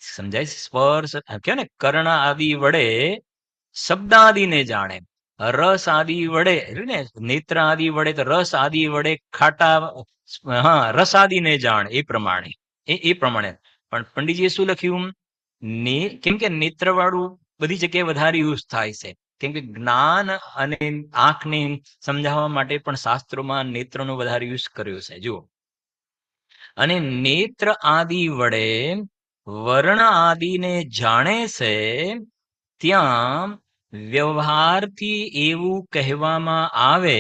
સમજાય. સ્પર્શ કયો ને, કર્ણ આદિ વડે શબ્દ આદિને જાણે. રસ આદિ વડે ને, નેત્ર આદિ વડે તો રસ આદિ વડે ખાટા, હા, રસ આદિને જાણ. એ પ્રમાણે એ પ્રમાણે. પણ પંડિતજીએ શું લખ્યું? કેમ કે નેત્ર વાળું બધી જગ્યાએ વધારે યુઝ થાય છે. કેમ કે જ્ઞાન અને આંખને સમજાવવા માટે પણ શાસ્ત્રોમાં નેત્રનો વધારે યુઝ કર્યો છે. જુઓ, અને નેત્ર આદિ વડે વર્ણ આદિને જાણે છે, ત્યાં વ્યવહારથી એવું કહેવામાં આવે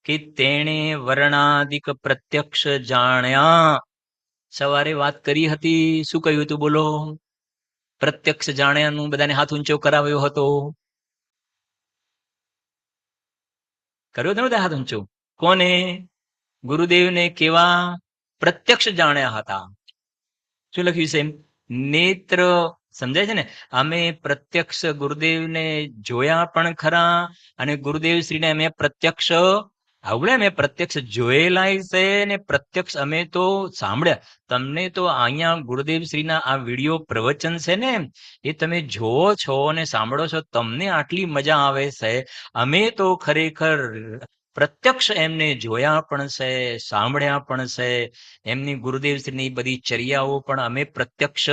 કે તેણે વર્ણાદિક પ્રત્યક્ષ જાણ્યા. સવારે વાત કરી હતી, શું કહ્યું હતું? બોલો. પ્રત્યક્ષ જાણ્યાનું બધાને હાથ ઊંચો કરાવ્યો હતો. કર્યો હતો ને હાથ ઊંચો? કોને? ગુરુદેવને. કેવા પ્રત્યક્ષ જાણ્યા હતા? શું લખ્યું છે? નેત્ર. સમજાય છે ને? અમે પ્રત્યક્ષ ગુરુદેવને જોયા પણ ખરા, અને ગુરુદેવ શ્રીને અમે પ્રત્યક્ષ આવડે, મેં પ્રત્યક્ષ જોયેલા છે ને પ્રત્યક્ષ અમે તો સાંભળ્યા. તમને તો અહીંયા ગુરુદેવ શ્રીના આ વિડીયો પ્રવચન છે ને, એ તમે જોવો છો અને સાંભળો છો, તમને આટલી મજા આવે છે. અમે તો ખરેખર પ્રત્યક્ષ એમને જોયા પણ છે, સાંભળ્યા પણ છે. એમની ગુરુદેવ શ્રીની બધી ચર્યાઓ પણ અમે પ્રત્યક્ષ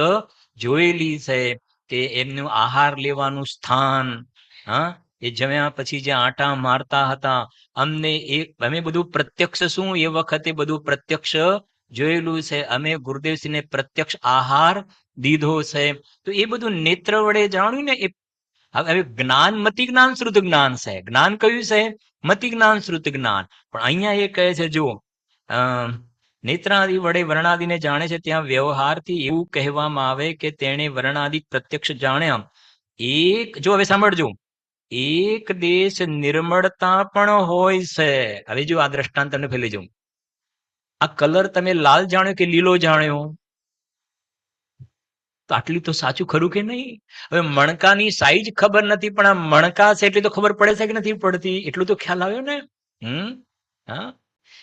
જોયેલી છે, કે એમનું આહાર લેવાનું સ્થાન, હા, એ જમ્યા પછી જે આટા મારતા હતા, અમને અમે બધું પ્રત્યક્ષ, શું એ વખતે બધું પ્રત્યક્ષ જોયેલું છે. અમે ગુરુદેવશ્રીને પ્રત્યક્ષ આહાર દીધો છે. તો એ બધું નેત્ર વડે જાણ્યું ને. એ હવે જ્ઞાન મતિ જ્ઞાન શ્રુત જ્ઞાન છે. જ્ઞાન કયું છે? મતિ જ્ઞાન શ્રુત જ્ઞાન. પણ અહીંયા એ કહે છે, જુઓ, નેત્રાદિ વડે વર્ણાદિને જાણે છે, ત્યાં વ્યવહારથી એવું કહેવામાં આવે કે તેણે વર્ણાદિ પ્રત્યક્ષ જાણ્યા. એક, જો હવે સાંભળજો, એક દેશ નિર્મળતા પણ હોય છે. હવે જો આ દ્રષ્ટાંત તમને ફેલી જાઉં. આ કલર તમે લાલ જાણ્યો કે લીલો જાણ્યો? તો આટલી તો સાચું ખરું કે નહીં? હવે મણકાની સાઈઝ ખબર નથી, પણ આ મણકા છે એટલી તો ખબર પડે છે કે નથી પડતી? એટલું તો ખ્યાલ આવ્યો ને. હા,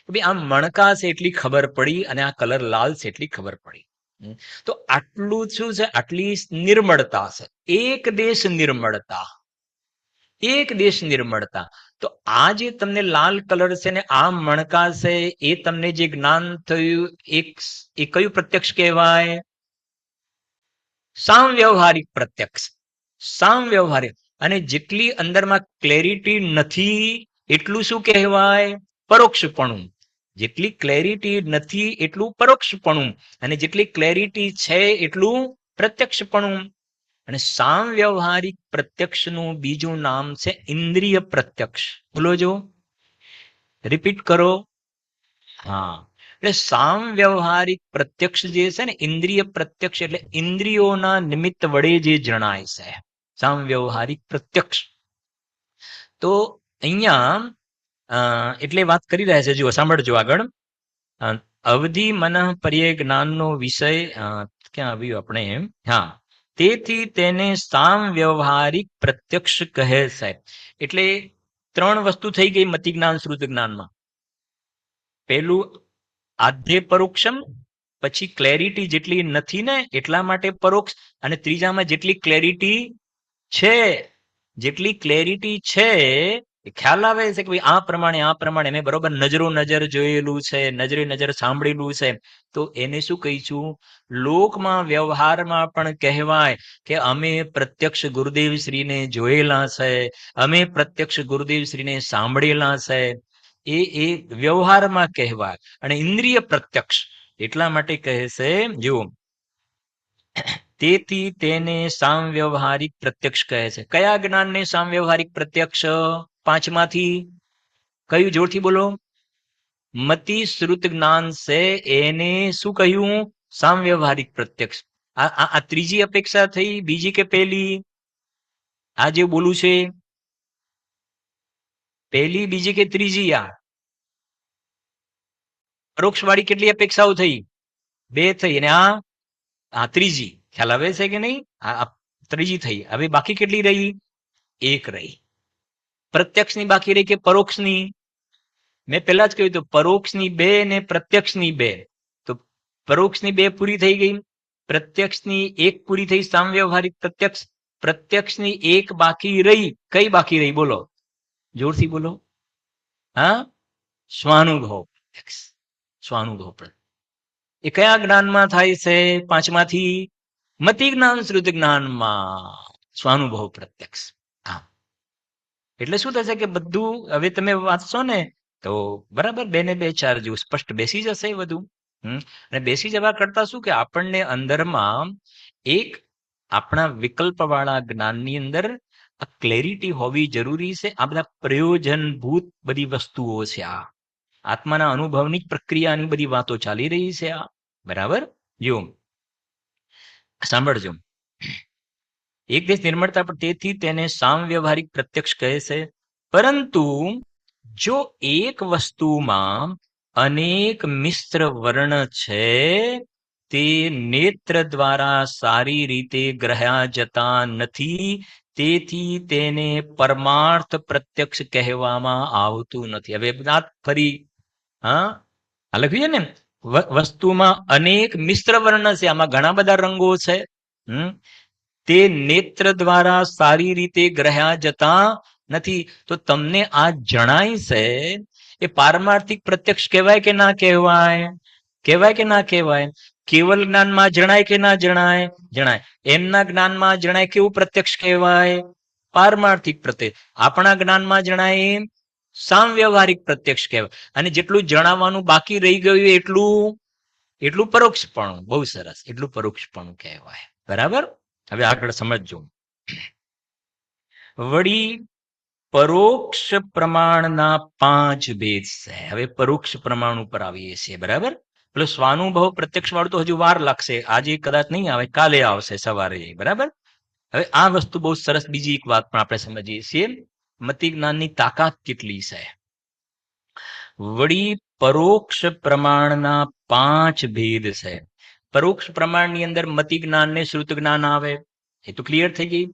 ભાઈ આ મણકા છે એટલી ખબર પડી, અને આ કલર લાલ છે એટલી ખબર પડી. તો આટલું શું છે? આટલી નિર્મળતા છે. એક દેશ નિર્મળતા, એક દેશ નિર્મળતા. તો આ જે તમને લાલ કલર છે ને આ મણકા છે, એ તમને જે જ્ઞાન થયું, એ કયું પ્રત્યક્ષ કહેવાય? સામવ્યવહારિક પ્રત્યક્ષ. સામવ્યવહારિક. અને જેટલી અંદરમાં ક્લેરિટી નથી એટલું શું કહેવાય? પરોક્ષપણું. જેટલી ક્લેરિટી નથી એટલું પરોક્ષપણું, અને જેટલી ક્લેરિટી છે એટલું પ્રત્યક્ષપણું. અને સામવ્યવહારિક પ્રત્યક્ષનું બીજું નામ છે ઇન્દ્રિય પ્રત્યક્ષ. બોલો જો, રિપીટ કરો. હા, એટલે સામવ્યવહારિક પ્રત્યક્ષ જે છે ને, ઇન્દ્રિય પ્રત્યક્ષ એટલે ઇન્દ્રિયોના નિમિત્ત વડે જે જણાય છે, સામવ્યવહારિક પ્રત્યક્ષ. તો અહીંયા એટલે વાત કરી રહ્યા છે. જુઓ, સાંભળજો આગળ. અવધિ મન પર્યય જ્ઞાનનો વિષય ક્યાં આવ્યું આપણે? હા, તેથી તેને સામવ્યવહારિક પ્રત્યક્ષ કહે છે. એટલે ત્રણ વસ્તુ થઈ ગઈ મતિ જ્ઞાન શ્રુત જ્ઞાનમાં. પેલું આદ્ય પરોક્ષમ, પછી ક્લેરિટી જેટલી નથી ને એટલા માટે પરોક્ષ, અને ત્રીજામાં જેટલી ક્લેરિટી છે, જેટલી ક્લેરિટી છે ખ્યાલ આવે છે કે આ પ્રમાણે મેં બરોબર નજરો નજર જોયેલું છે, નજરે નજર સાંભળેલું છે. તો એને શું કહીશું? લોકમાં વ્યવહારમાં પણ કહેવાય કે અમે પ્રત્યક્ષ ગુરુદેવ શ્રીને જોયેલા છે, અમે પ્રત્યક્ષ ગુરુદેવ શ્રીને સાંભળેલા છે. એ વ્યવહારમાં કહેવાય. અને ઇન્દ્રિય પ્રત્યક્ષ એટલા માટે કહે છે, જુઓ, તેથી તેને સામવ્યવહારિક પ્રત્યક્ષ કહે છે. કયા જ્ઞાનને સામવ્યવહારિક પ્રત્યક્ષ? પાંચમાંથી કયું? જોરથી બોલો. મતિ શ્રુત જ્ઞાન છે એને શું કહ્યું? સામવ્યવહારિક પ્રત્યક્ષ. આ ત્રીજી અપેક્ષા થઈ, બીજી કે પહેલી? આ જે બોલું છે પહેલી, બીજી કે ત્રીજી? આ પરોક્ષ વાળી કેટલી અપેક્ષાઓ થઈ? 2 થઈ. અને આ ત્રીજી. ખ્યાલ આવે છે કે નહીં? આ ત્રીજી થઈ. હવે બાકી કેટલી રહી? 1 રહી. પ્રત્યક્ષની બાકી રહી કે પરોક્ષની? મેં પહેલા જ કહ્યું હતું પરોક્ષની 2 ને પ્રત્યક્ષની 2. તો પરોક્ષની 2 પૂરી થઈ ગઈ, પ્રત્યક્ષની 1 પૂરી થઈ. સામવ્યવહારિક પ્રત્યક્ષની 1 બાકી રહી. કઈ બાકી રહી? બોલો, જોરથી બોલો. હા, સ્વાનુભવ પ્રત્યક્ષ. સ્વાનુભવ પ્રત્યક્ષ એ કયા જ્ઞાનમાં થાય છે? 5માંથી મતિ જ્ઞાન શ્રુતિ જ્ઞાનમાં સ્વાનુભવ પ્રત્યક્ષ. હા, એટલે શું થશે કે બધું હવે તમે વાંચશો ને તો બરાબર 2 ને 2 4 જેવું સ્પષ્ટ બેસી જશે બધું. અને બેસી જવા કરતા શું કે આપણને અંદરમાં એક આપણા વિકલ્પવાળા જ્ઞાનની અંદર આ ક્લેરિટી હોવી જરૂરી છે. આ બધા પ્રયોજનભૂત બધી વસ્તુઓ છે. આ આત્માના અનુભવની પ્રક્રિયાની બધી વાતો ચાલી રહી છે. આ બરાબર જો સાંભળજો. એક દેશ નિર્મળતા પર તેથી તેને સામવ્યવહારિક પ્રત્યક્ષ કહે છે. પરંતુ જો એક વસ્તુમાં અનેક મિશ્ર વર્ણ છે તે નેત્ર દ્વારા સારી રીતે ગ્રહ્યા જતા નથી, તેથી તેને પરમાર્થ પ્રત્યક્ષ કહેવામાં આવતું નથી. હવે ફરી લખ્યું છે ને, વસ્તુમાં અનેક મિશ્ર વર્ણ છે, આમાં ઘણા બધા રંગો છે. તે નેત્ર દ્વારા સારી રીતે ગ્રહ્યા જતા નથી. તો તમને આ જણાય છે એ પારમાર્થિક પ્રત્યક્ષ કહેવાય કે ના કહેવાય? કહેવાય કે ના કહેવાય? કેવલ જ્ઞાનમાં જણાય કે ના જણાય? જણાય. એમના જ્ઞાનમાં જણાય કેવું પ્રત્યક્ષ કહેવાય? પારમાર્થિક પ્રત્યક્ષ. આપણા જ્ઞાનમાં જણાય સામવ્યવહારિક પ્રત્યક્ષ કહેવાય. અને જેટલું જણાવવાનું બાકી રહી ગયું એટલું પરોક્ષપણું. બહુ સરસ, એટલું પરોક્ષપણું કહેવાય. બરાબર. હવે આગળ સમજજો. વળી પરોક્ષ પ્રમાણના 5 ભેદ છે. હવે પરોક્ષ પ્રમાણ ઉપર આવીએ છીએ. બરાબર. પેલો સ્વાનુભવ પ્રત્યક્ષ વાળું તો હજુ વાર લાગશે. આજે કદાચ નહીં આવે, કાલે આવશે સવારે. બરાબર. હવે આ વસ્તુ બહુ સરસ. બીજી એક વાત પણ આપણે સમજીએ છીએ, મતિ જ્ઞાનની તાકાત કેટલી છે. વળી પરોક્ષ પ્રમાણના 5 ભેદ છે. પરોક્ષ પ્રમાણની અંદર મતિ જ્ઞાન ને શ્રુત જ્ઞાન આવે, એ તો ક્લિયર થઈ ગઈ.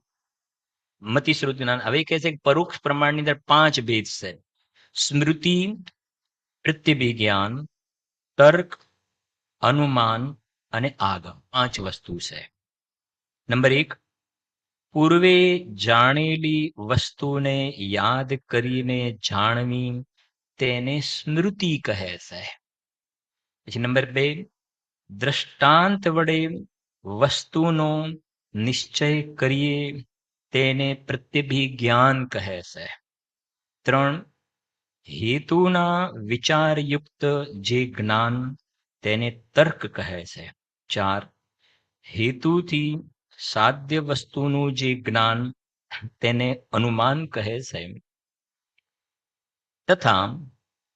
મતિ શ્રુત જ્ઞાન. હવે કહે છે પરોક્ષ પ્રમાણની અંદર 5 ભેદ છે. સ્મૃતિ, પ્રત્યભિજ્ઞાન, તર્ક, અનુમાન અને આગમ. 5 વસ્તુ છે. નંબર 1, પૂર્વે જાણેલી વસ્તુને યાદ કરીને જાણવી તેને સ્મૃતિ કહે છે. પછી નંબર 2, દ્રષ્ટાંત વડે વસ્તુનો નિશ્ચય કરીએ તેને પ્રત્યભિજ્ઞાન કહે છે. 3, હેતુના વિચારયુક્ત જે જ્ઞાન તેને તર્ક કહે છે. 4, હેતુથી સાધ્ય વસ્તુનું જે જ્ઞાન તેને અનુમાન કહે છે. તથા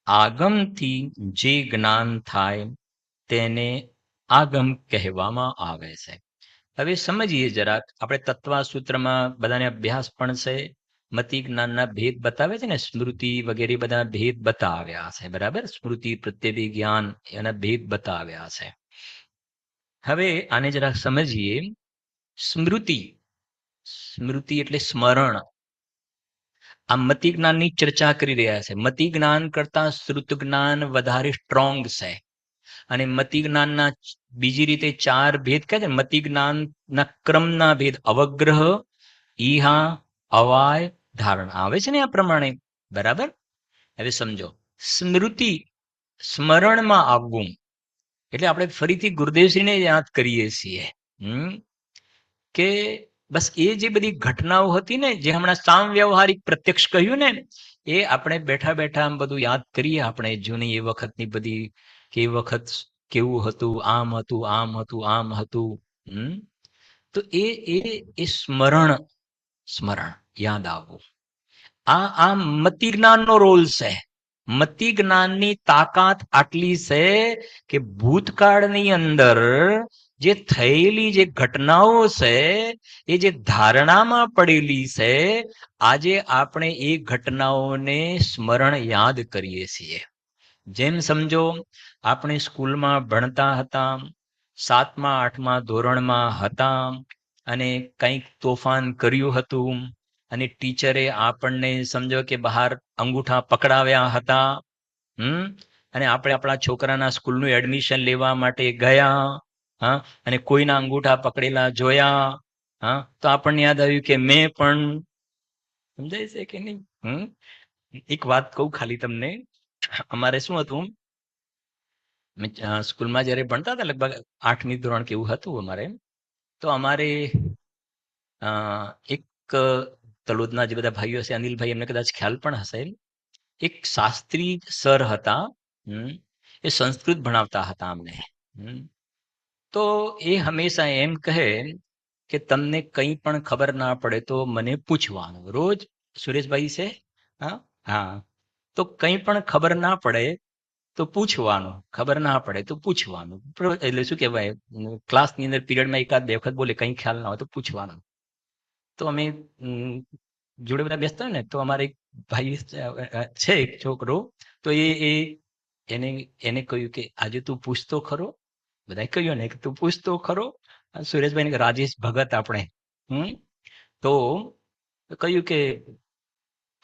આગમથી જે જ્ઞાન થાય તેને આગમ કહેવામાં આવે છે. હવે સમજીએ જરાક. આપણે તત્વસૂત્રમાં બધાને અભ્યાસ પણ છે. મતિ જ્ઞાનના ભેદ બતાવે છે ને, સ્મૃતિ વગેરે બધા ભેદ બતાવ્યા છે. બરાબર. સ્મૃતિ, પ્રત્યભિજ્ઞાન એના ભેદ બતાવ્યા છે. હવે આને જરાક સમજીએ. સ્મૃતિ એટલે સ્મરણ. આ મતિ જ્ઞાનની ચર્ચા કરી રહ્યા છે. મતિ જ્ઞાન કરતા શ્રુત જ્ઞાન વધારે સ્ટ્રોંગ છે. અને મતિ જ્ઞાનના બીજી રીતે 4 ભેદ કહે છે. મતિ જ્ઞાનના ક્રમના ભેદ અવગ્રહ, ઈહા, અવાય, ધારણ આવે છે ને આ પ્રમાણે. બરાબર. હવે સમજો. સ્મૃતિ, સ્મરણમાં આવવું, એટલે આપણે ફરીથી ગુરુદેવશ્રીને યાદ કરીએ છીએ કે બસ એ જે બધી ઘટનાઓ હતી ને, જે હમણાં સામવ્યવહારિક પ્રત્યક્ષ કહ્યું ને, એ આપણે બેઠા બેઠા આમ બધું યાદ કરીએ. આપણે જૂની એ વખતની બધી, કે એ વખત કેવું હતું, આમ હતું, આમ હતું, આમ હતું. તો એ સ્મરણ યાદ આવવું. આ મતિ જ્ઞાનનો રોલ છે. મતિ જ્ઞાનની તાકાત આટલી છે કે ભૂતકાળની અંદર જે થયેલી જે ઘટનાઓ છે એ જે ધારણામાં પડેલી છે, આજે આપણે એ ઘટનાઓને સ્મરણ યાદ કરીએ છીએ. જેમ સમજો આપણે સ્કૂલમાં ભણતા હતા, 7મા 8મા ધોરણમાં હતા અને કંઈક તોફાન કર્યું હતું અને ટીચરે આપણને સમજો કે બહાર અંગૂઠા પકડાવ્યા હતા. અને આપણે આપણા છોકરાના સ્કૂલનું એડમિશન લેવા માટે ગયા, હા, અને કોઈના અંગૂઠા પકડેલા જોયા, હા, તો આપણને યાદ આવ્યું કે મેં પણ, સમજાય છે કે નહીં? એક વાત કહું ખાલી તમને. અમારે શું હતું, સ્કૂલમાં જ્યારે ભણતા હતા, લગભગ 8મી ધોરણ કેવું હતું અમારે, તો અમારે એક તલોદના જે બધા ભાઈઓ છે, અનિલભાઈ, એમને કદાચ ખ્યાલ પણ હશે, એક શાસ્ત્રી સર હતા, એ સંસ્કૃત ભણાવતા હતા અમને. તો એ હંમેશા એમ કહે કે તમને કંઈ પણ ખબર ના પડે તો મને પૂછવાનું. રોજ સુરેશભાઈ છે, હા, હા, તો કંઈ પણ ખબર ના પડે તો પૂછવાનું, ખબર ના પડે તો પૂછવાનું. એટલે શું કહેવાય, ક્લાસની અંદર પીરિયડમાં એકાદ બે વખત બોલે, કંઈ ખ્યાલ ના હોય તો પૂછવાનું. તો અમે જોડે બધા બેસતા હોય ને, તો અમારે એક ભાઈ છે, એક છોકરો, તો એને કહ્યું કે આજે તું પૂછતો ખરો. બધાએ કહ્યું ને કે તું પૂછતો ખરો. સુરેશભાઈ રાજેશ ભગત આપણે, તો કહ્યું કે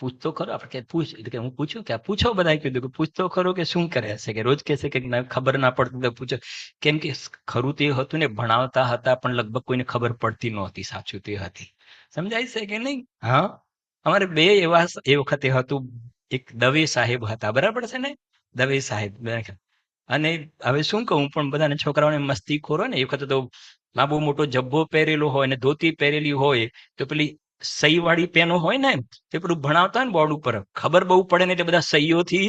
પૂછતો ખરો. આપણે કે પૂછ, એટલે કે હું પૂછ્યું કે પૂછો. બધાએ કીધું કે પૂછતો ખરો, કે શું કરે છે, કે રોજ કહેશે કે ખબર ના પડતી તો પૂછો. કેમ કે ખરું તે હતું ને, ભણાવતા હતા પણ લગભગ કોઈને ખબર પડતી નહોતી સાચું તે હતી. સમજાય છે કે નહીં? હા, અમારે બે એવા એ વખતે હતું. એક દવે સાહેબ હતા, બરાબર છે ને, દવે સાહેબ. અને હવે શું કહું, પણ બધાને છોકરાઓને મસ્તી ખોરો ને, એ વખતે તો લાંબો મોટો જબ્બો પહેરેલો હોય ને ધોતી પહેરેલી હોય, તો પેલી સહી વાળી પેનો હોય ને, તે પેલું ભણાવતા ને બોર્ડ ઉપર ખબર બહુ પડે ને, એટલે બધા સહીઓથી,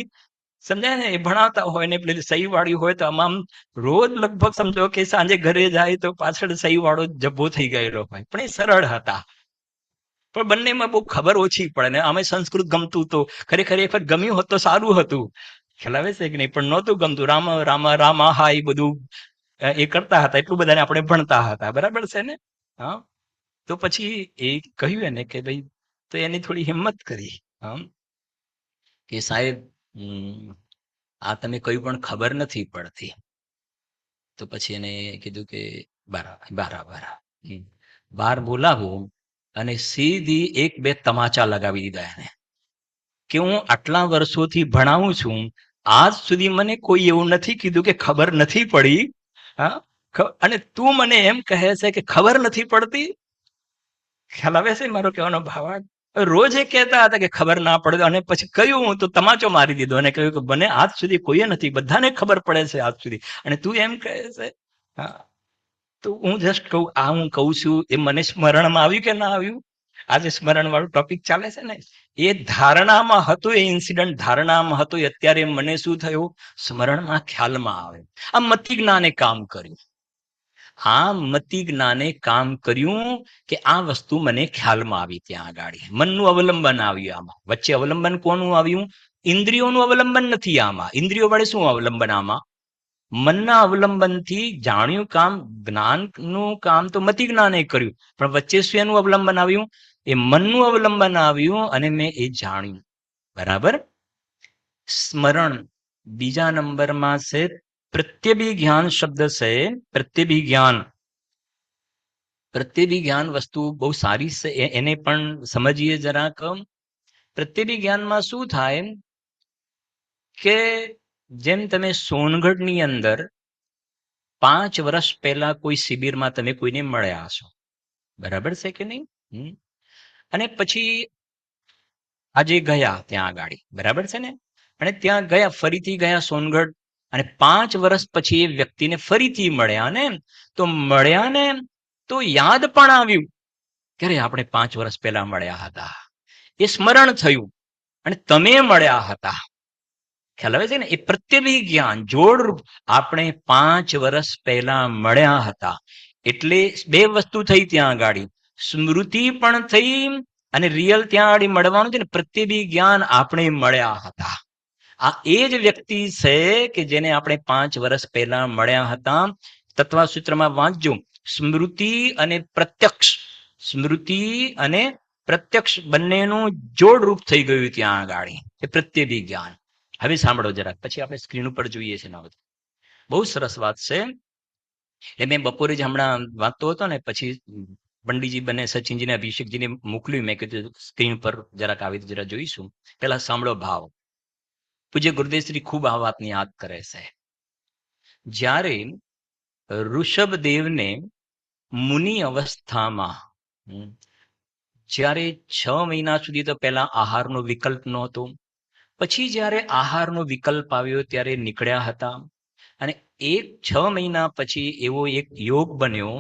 સમજાય ને, એ ભણાવતા હોય ને પેલી સહી વાળી હોય, તો આમ રોજ લગભગ સમજો કે સાંજે ઘરે જાય તો પાછળ સહી વાળો જબ્બો થઈ ગયેલો હોય. પણ એ સરળ હતા, પણ બંનેમાં બહુ ખબર ઓછી પડે ને. અમે સંસ્કૃત ગમતું તો ખરેખર એક વખત ગમ્યું હોત તો સારું હતું. ખ્યાલ આવે છે કે નહીં? પણ નહોતું ગમતું. રામ રામ રામા હા એ બધું એ કરતા હતા, એટલું બધાને આપણે ભણતા હતા, બરાબર છે ને? હા, તો પછી એ કહ્યું એને કે ભાઈ, તો એની થોડી હિંમત કરી, કે સાહેબ આ તમે કયું પણ ખબર નથી પડતી. તો પછી એને કીધું કે બાર બોલાવું અને સીધી એક બે તમાચા લગાવી દીધા એને, કે હું આટલા વર્ષોથી ભણાવું છું, આજ સુધી મને કોઈ એવું નથી કીધું કે ખબર નથી પડી. હા, અને તું મને એમ કહે છે કે ખબર નથી પડતી. ખ્યાલ આવે છે મારો કહેવાનો ભાવાર્થ? રોજ એ કહેતા હતા કે ખબર ના પડે, અને પછી કહ્યું તો તમાચો મારી દીધો અને કહ્યું કે મને આજ સુધી કોઈએ નથી, બધાને ખબર પડે છે આજ સુધી, અને તું એમ કહે છે. હા, તો હું જસ્ટ કહું, આ હું કહું છું એ મને સ્મરણમાં આવ્યું કે ના આવ્યું? આજે સ્મરણ વાળું ટોપિક ચાલે છે ને, એ ધારણામાં હતું, એ ઇન્સિડન્ટ ધારણામાં હતો, અત્યારે મને શું થયું, સ્મરણમાં, ખ્યાલમાં આવે. આ મતિ જ્ઞાને કામ કર્યું. આ મતિ જ્ઞાને કામ કર્યું કે આ વસ્તુ મને ખ્યાલમાં આવી. ત્યાં આગળ મનનું અવલંબન આવ્યું. આમાં વચ્ચે અવલંબન કોનું આવ્યું? ઇન્દ્રિયોનું અવલંબન નથી આમાં. ઇન્દ્રિયો વડે શું અવલંબન? આમાં મનના અવલંબનથી જાણ્યું કામ, જ્ઞાનનું કામ તો મતિ જ્ઞાને કર્યું, પણ વચ્ચે શું એનું અવલંબન આવ્યું? એ મનનું અવલંબન આવ્યું અને મેં એ જાણ્યું. બરાબર. સ્મરણ બીજા નંબરમાં છે પ્રત્યભિજ્ઞાન શબ્દ છે. પ્રત્યભિજ્ઞાન વસ્તુ બહુ સારી છે, એને પણ સમજીએ જરાક. પ્રત્યભિજ્ઞાનમાં શું થાય કે જેમ તમે સોનગઢની અંદર 5 વર્ષ પહેલા કોઈ શિબિરમાં તમે કોઈને મળ્યા હશો, બરાબર છે કે નહીં? અને પછી આજે ગયા ત્યાં આગળ, બરાબર છે ને? અને ત્યાં ગયા, ફરીથી ગયા સોનગઢ, અને 5 વર્ષ પછી એ વ્યક્તિને ફરીથી મળ્યા ને, તો મળ્યા ને તો યાદ પણ આવ્યું કે આપણે 5 વર્ષ પહેલા મળ્યા હતા. એ સ્મરણ થયું અને તમે મળ્યા હતા. ખ્યાલ આવે છે ને? એ પ્રત્યભિજ્ઞાન જોડ. આપણે 5 વર્ષ પહેલા મળ્યા હતા, એટલે બે વસ્તુ થઈ ત્યાં આગળ, સ્મૃતિ પણ થઈ અને રિયલ ત્યાં આગળ મળવાનું છે ને, પ્રત્યભિજ્ઞાન આપણે મળ્યા હતા. આ એ જ વ્યક્તિ છે કે જેને આપણે 5 વર્ષ પહેલા મળ્યા હતા. તત્વસૂત્રમાં વાંચજો, સ્મૃતિ અને પ્રત્યક્ષ બંનેનું જોડરૂપ થઈ ગયું ત્યાં આગળ, એ પ્રત્યેબી જ્ઞાન. હવે સાંભળો જરાક, પછી આપણે સ્ક્રીન ઉપર જોઈએ છે. બહુ સરસ વાત છે. એ મેં બપોરે જ હમણાં વાંચતો હતો ને, પછી પંડિતજી બને સચિનજીને અભિષેકજીને મોકલ્યું. મેં કીધું સ્ક્રીન પર જરાક આવી જરા જોઈશું. પેલા સાંભળો ભાવ. પૂજ્ય ગુરુદેવશ્રી ખૂબ આ વાતની યાદ કરે છે. જ્યારે ઋષભદેવને મુનિ અવસ્થામાં, જ્યારે 6 મહિના સુધી તો પહેલા આહારનો વિકલ્પ નહોતો, પછી જ્યારે આહારનો વિકલ્પ આવ્યો ત્યારે નીકળ્યા હતા. અને 6 મહિના પછી એવો એક યોગ બન્યો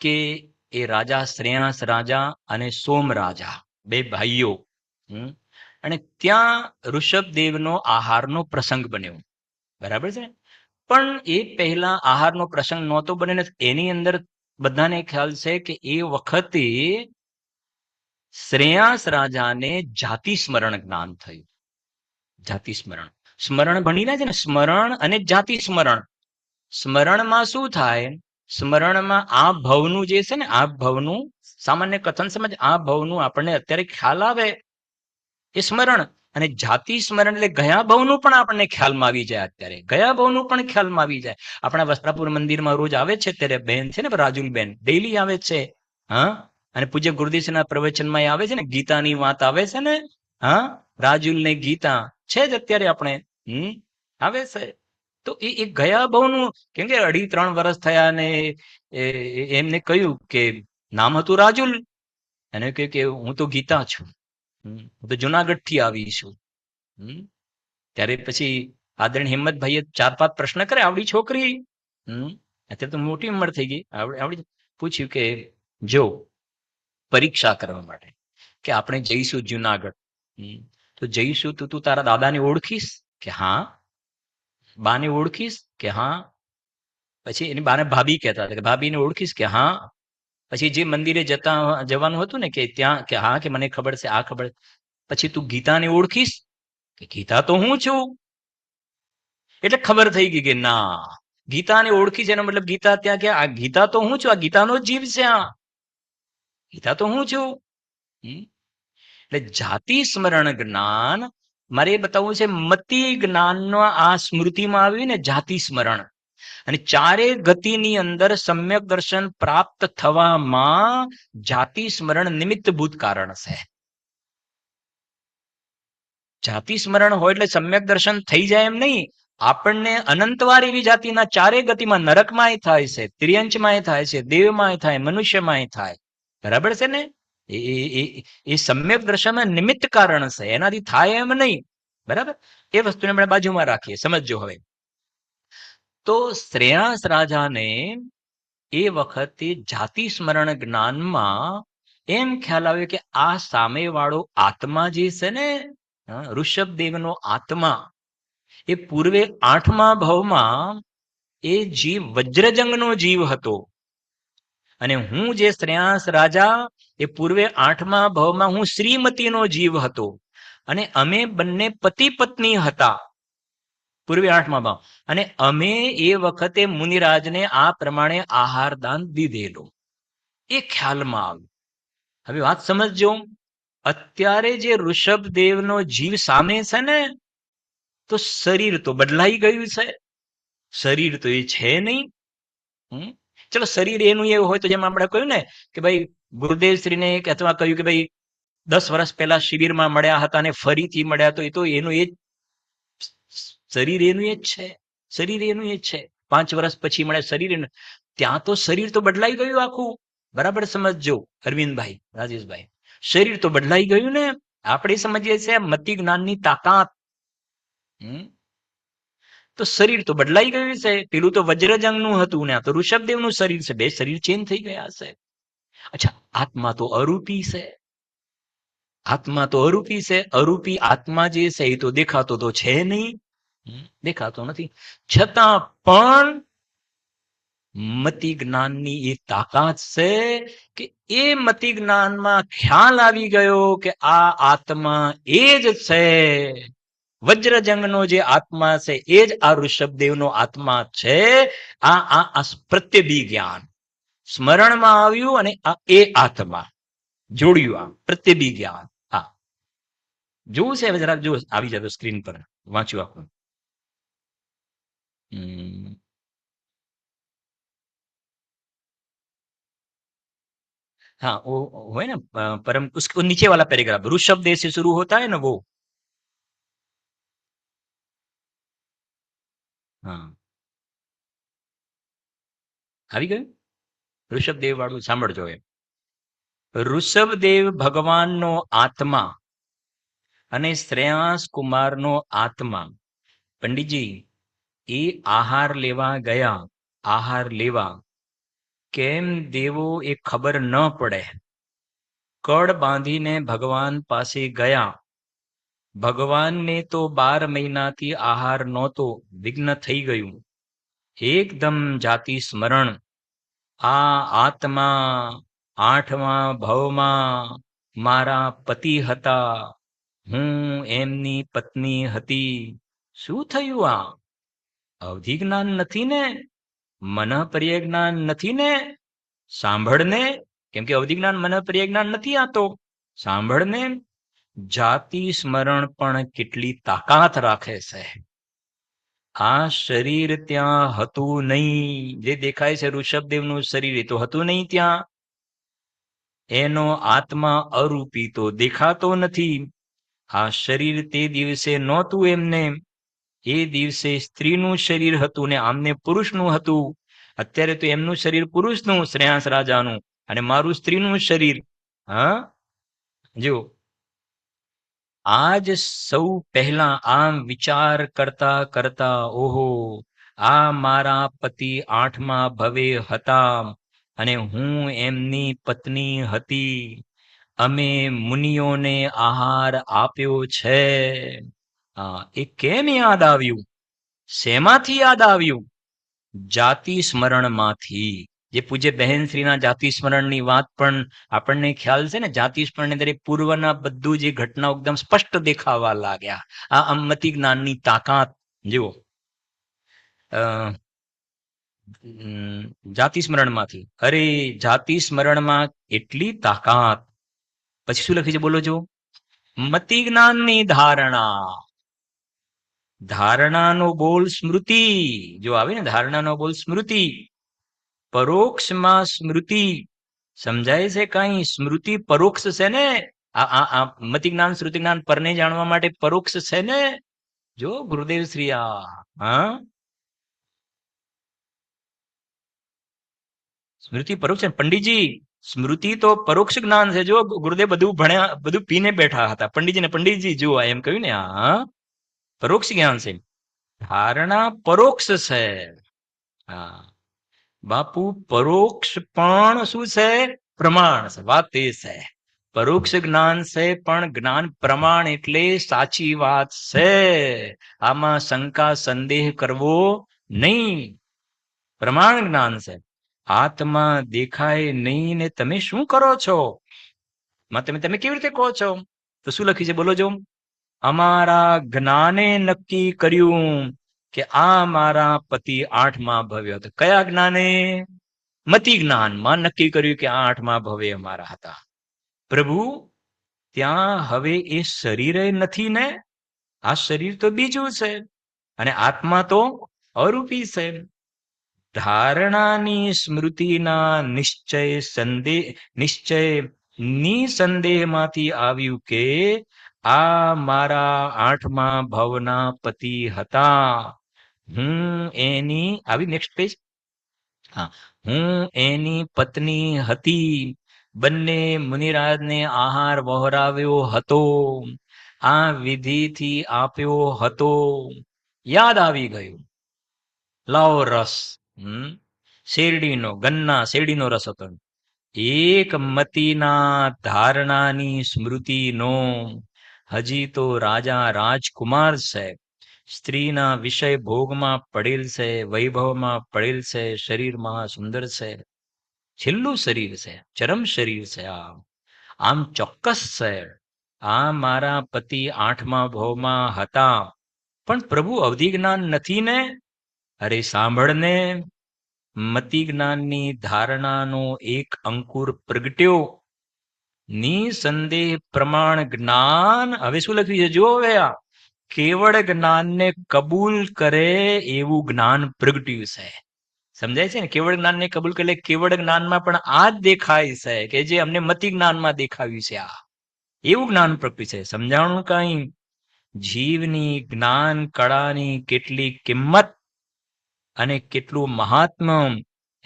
કે એ રાજા શ્રેયાંસ રાજા અને સોમ રાજા, બે ભાઈઓ, અને ત્યાં ઋષભદેવનો આહારનો પ્રસંગ બન્યો. બરાબર છે. પણ એ પહેલા આહારનો પ્રસંગ નહોતો બને. એની અંદર બધાને ખ્યાલ છે કે એ વખતે શ્રેયાંસ રાજાને જાતિ સ્મરણ જ્ઞાન થયું. જાતિ સ્મરણ, સ્મરણ ભણીને છે ને, સ્મરણ અને જાતિ સ્મરણ. સ્મરણમાં શું થાય? સ્મરણમાં આ ભવનું જે છે ને, આ ભવનું સામાન્ય કથન સમજ, આ ભવનું આપણને અત્યારે ખ્યાલ આવે એ સ્મરણ. અને જાતિ સ્મરણ એટલે ગયા ભવનું પણ આપણને ખ્યાલમાં આવી જાય. અત્યારે ગયા ભવનું પણ ખ્યાલમાં આવી જાય. આપણા વસ્ત્રાપુર મંદિરમાં રોજ આવે છે, ત્યારે બેન છે ને, રાજુલબેન ડેઈલી આવે છે. હા, અને પૂજ્ય ગુરુદેવના પ્રવચનમાં આવે છે ને, ગીતાની વાત આવે છે ને. હા, રાજુલ ને ગીતા છે જ અત્યારે આપણે આવે છે. તો એ ગયા ભવનું, કેમ કે 2.5-3 વર્ષ થયા ને એમને કહ્યું કે નામ હતું રાજુલ, અને કહ્યું કે હું તો ગીતા છું, હું તો જુનાગઢ થી આવી છું. ત્યારે પછી આદરણીય હિંમતભાઈએ 4-5 પ્રશ્ન કરે. આવડી છોકરી, અત્યારે તો મોટી ઉંમર થઈ ગઈ, આવડી પૂછ્યું કે જો પરીક્ષા કરવા માટે કે આપણે જઈશું જુનાગઢ, તો જઈશું તો તું તારા દાદાને ઓળખીશ? કે હા. બાને ઓળખીશ? કે હા. પછી એની બાને ભાભી કહેતા હતા, કે ભાભીને ઓળખીશ? કે હા. પછી જે મંદિરે જવાનું હતું ને, કે ત્યાં, કે હા, કે મને ખબર છે, આ ખબર. પછી તું ગીતાને ઓળખીશ? કે ગીતા તો હું છું. એટલે ખબર થઈ ગઈ કે ના, ગીતાને ઓળખી છે એનો મતલબ ગીતા ત્યાં, કે આ ગીતા તો હું છું, આ ગીતાનો જીવ છે, આ ગીતા તો હું છું. એટલે જાતિ સ્મરણ જ્ઞાન મારે બતાવવું છે. મતિ જ્ઞાનનો આ સ્મૃતિમાં આવ્યું ને, જાતિ સ્મરણ. અને ચારે ગતિની અંદર સમ્યક દર્શન પ્રાપ્ત થવામાં જાતિ સ્મરણ નિમિત્તભૂત કારણ છે. જાતિ સ્મરણ હોય એટલે સમ્યક દર્શન થઈ જાય એમ નહીં. આપણને અનંતવાર એવી જાતિના ચારે ગતિમાં, નરકમાંય થાય છે, ત્રિયંચમાંય થાય છે, દેવમાંય થાય, મનુષ્યમાંય થાય. બરાબર છે ને? એ સમ્યક દર્શનના નિમિત્ત કારણ છે, એનાથી થાય એમ નહીં. બરાબર? એ વસ્તુને આપણે બાજુમાં રાખીએ. સમજો હવે. તો શ્રેયાંસ રાજાને એ વખતે જાતિ સ્મરણ જ્ઞાનમાં એમ ખ્યાલ આવ્યો કે આ સામેવાળો આત્મા જે છે ને, ઋષભદેવનો આત્મા, એ પૂર્વે 8મા ભવમાં એ જીવ વજ્રજંગનો જીવ હતો. અને હું જે શ્રેયાંસ રાજા, એ પૂર્વે 8મા ભવમાં હું શ્રીમતીનો જીવ હતો. અને અમે બંને પતિ પત્ની હતા પૂર્વે 8મા ભાવ. અને અમે એ વખતે મુનિરાજને આ પ્રમાણે આહાર દાન દીધેલું. એ ખ્યાલમાં આવ્યું. હવે વાત સમજજો. અત્યારે જે ઋષભદેવનો જીવ સામે છે ને, તો શરીર તો બદલાઈ ગયું છે. શરીર તો એ છે નહીં. ચલો, શરીર એનું એવું હોય તો જેમ આપણે કહ્યું ને કે ભાઈ ગુરુદેવશ્રીને અથવા કહ્યું કે ભાઈ 10 વર્ષ પહેલા શિબિરમાં મળ્યા હતા અને ફરીથી મળ્યા, તો એ તો એનું એ શરીર એનું એ જ છે. શરીર એનું એ જ છે. 5 વર્ષ પછી મળે શરીર એનું. ત્યાં તો શરીર તો બદલાઈ ગયું આખું. બરાબર સમજજો અરવિંદભાઈ, રાજેશભાઈ, શરીર તો બદલાઈ ગયું ને. આપણે સમજીએ છીએ મતિ જ્ઞાનની તાકાત. તો શરીર તો બદલાઈ ગયું છે. પેલું તો વજ્રજંગનું હતું ને, આ તો ઋષભદેવનું શરીર છે. બે શરીર ચેન્જ થઈ ગયા છે. અચ્છા, આત્મા તો અરૂપી છે. આત્મા તો અરૂપી છે. અરૂપી આત્મા જે છે એ તો દેખાતો તો છે નહીં, દેખાતો નથી. છતાં પણ મતિ જ્ઞાનની એ તાકાત છે કે એ મતિ જ્ઞાનમાં ખ્યાલ આવી ગયો કે આ આત્મા એ જ છે. વજ્રજંગનો જે આત્મા છે એ જ આ ઋષભદેવનો આત્મા છે. આ પ્રત્યભી જ્ઞાન સ્મરણમાં આવ્યું અને આ એ આત્મા જોડ્યું. આ પ્રત્યભી જ્ઞાન. હા, જોવું છે હવે જરાક જો આવી જતો સ્ક્રીન પર વાંચ્યું આખું. हाँ वो है ना परम उसके नीचे वाला पैराग्राफ ऋषभ देव से शुरू होता है ना वो. હા, આવી ગયું ઋષભદેવ વાળું સાંભળજો. એ ઋષભદેવ ભગવાનનો આત્મા અને શ્રેયાંસ કુમારનો આત્મા. પંડિતજી એ આહાર લેવા ગયા. આહાર લેવા કેમ દેવો એ ખબર ન પડે. કડ બાંધીને ભગવાન પાસે ગયા. ભગવાનને તો 12 મહિનાથી આહાર નહોતો. વિઘ્ન થઈ ગયું. એકદમ જાતિ સ્મરણ. આ આત્મા 8મા ભવમાં મારા પતિ હતા. હું એમની પત્ની હતી. શું થયું? આ અવધિ જ્ઞાન નથી ને? મન પર્ય જ્ઞાન નથી ને? સાંભળને, કેમ કે અવધિ જ્ઞાન મન પર્ય જ્ઞાન નથી. આ તો સાંભળને. જાતિ સ્મરણ પણ કેટલી તાકાત રાખે છે. આ શરીર ત્યાં હતું નહીં. જે દેખાય છે ઋષભદેવનું શરીર એ તો હતું નહીં ત્યાં. એનો આત્મા અરૂપી તો દેખાતો નથી. આ શરીર તે દિવસે નહોતું એમને. એ દિવસે સ્ત્રીનું શરીર હતું ને આમને પુરુષનું હતું. અત્યારે તો એમનું શરીર પુરુષનું, શ્રેયાંસ રાજાનું, અને મારું સ્ત્રીનું શરીર. હા, જો આજ સૌ પહેલા આમ વિચાર કરતા કરતા, ઓહો, આ મારા પતિ 8મા ભવે હતા અને હું એમની પત્ની હતી. અમે મુનિઓને આહાર આપ્યો છે. એ કેમ યાદ આવ્યું? શેમાંથી યાદ આવ્યું? જાતિ સ્મરણમાંથી. જે પૂજ્ય બહેનશ્રીના જાતિ સ્મરણની વાત પણ આપણને ખ્યાલ છે ને. જાતિ સ્મરણ દરેક પૂર્વના બધું જે ઘટનાઓ એકદમ સ્પષ્ટ દેખાવા લાગ્યા. આ અમતિ જ્ઞાનની તાકાત જુઓ. જાતિ સ્મરણમાંથી. અરે જાતિ સ્મરણમાં એટલી તાકાત. પછી શું લખી છે બોલો જો. મતિ જ્ઞાનની ધારણા. ધારણાનો બોલ સ્મૃતિ. જો આવે ને ધારણાનો બોલ સ્મૃતિ. પરોક્ષમાં સ્મૃતિ. સમજાય છે કઈ? સ્મૃતિ પરોક્ષ છે ને. આ મતિ જ્ઞાન શ્રુતિ જ્ઞાન પરને જાણવા માટે પરોક્ષ છે ને. જો ગુરુદેવ શ્રી હા, સ્મૃતિ પરોક્ષ છે. પંડિતજી સ્મૃતિ તો પરોક્ષ જ્ઞાન છે. જો ગુરુદેવ બધું ભણ્યા, બધું પીને બેઠા હતા. પંડિતજી ને પંડિતજી જુઓ એમ કહ્યું ને. હા, પરોક્ષ જ્ઞાન છે. ધારણા પરોક્ષ છે. હા બાપુ, પરોક્ષ પણ શું છે? પ્રમાણ છે. વાત એ છે. પરોક્ષ જ્ઞાન છે પણ જ્ઞાન પ્રમાણ એટલે સાચી વાત છે. આમાં શંકા સંદેહ કરવો નહીં. પ્રમાણ જ્ઞાન છે. આત્મા દેખાય નહીં ને તમે શું કરો છો? તમે કેવી રીતે કહો છો? તો શું લખી છે બોલો જો. અમારા જ્ઞાને નક્કી કર્યું કે આ મારા પતિ 8મા ભવ્ય હતા. કયા જ્ઞાને? મતિ જ્ઞાનમાં નક્કી કર્યું કે આ 8મા ભવે અમારા હતા. પ્રભુ, ત્યાં હવે એ શરીર નથી ને. આ શરીર તો બીજું છે અને આત્મા તો અરૂપી છે. ધારણાની સ્મૃતિના નિશ્ચય નિસંદેહમાંથી આવ્યું કે આ મારા 8મા ભવના પતિ હતા. હું એની આવી નેક્સ્ટ પેજ. હા, હું એની પત્ની હતી. બંને મુનિરાજને આહાર વહોરાવ્યો હતો. આ વિધિથી આપ્યો હતો. યાદ આવી ગયું. લાવો રસ. શેરડીનો, ગન્ના શેરડીનો રસ હતો. એક મતિના ધારણાની સ્મૃતિનો. હજી તો રાજા રાજકુમાર છે. સ્ત્રીના વિષય ભોગમાં પડેલ છે, વૈભવમાં પડેલ છે. શરીરમાં સુંદર છે. છેલ્લું શરીર છે, ચરમ શરીર છે. આમ ચોક્કસ છે. આ મારા પતિ 8મા ભાવમાં હતા, પણ પ્રભુ અવધિ જ્ઞાન નથી ને? અરે સાંભળને, મતિ જ્ઞાનની ધારણાનો એક અંકુર પ્રગટ્યો, નિસંદેહ પ્રમાણ જ્ઞાન. હવે શું લખ્યું છે જો, હવે આ કેવળ જ્ઞાનને કબૂલ કરે એવું જ્ઞાન પ્રગટ્યું છે. સમજાય છે ને? કેવળ જ્ઞાનને કબૂલ કરે, કેવળ જ્ઞાનમાં પણ આ જ દેખાય છે કે જે અમને મતિ જ્ઞાનમાં દેખાવ્યું છે. આ એવું જ્ઞાન પ્રગટ્યું છે. સમજાણું કઈ? જીવની જ્ઞાન કળાની કેટલી કિંમત અને કેટલું મહાત્મ્ય,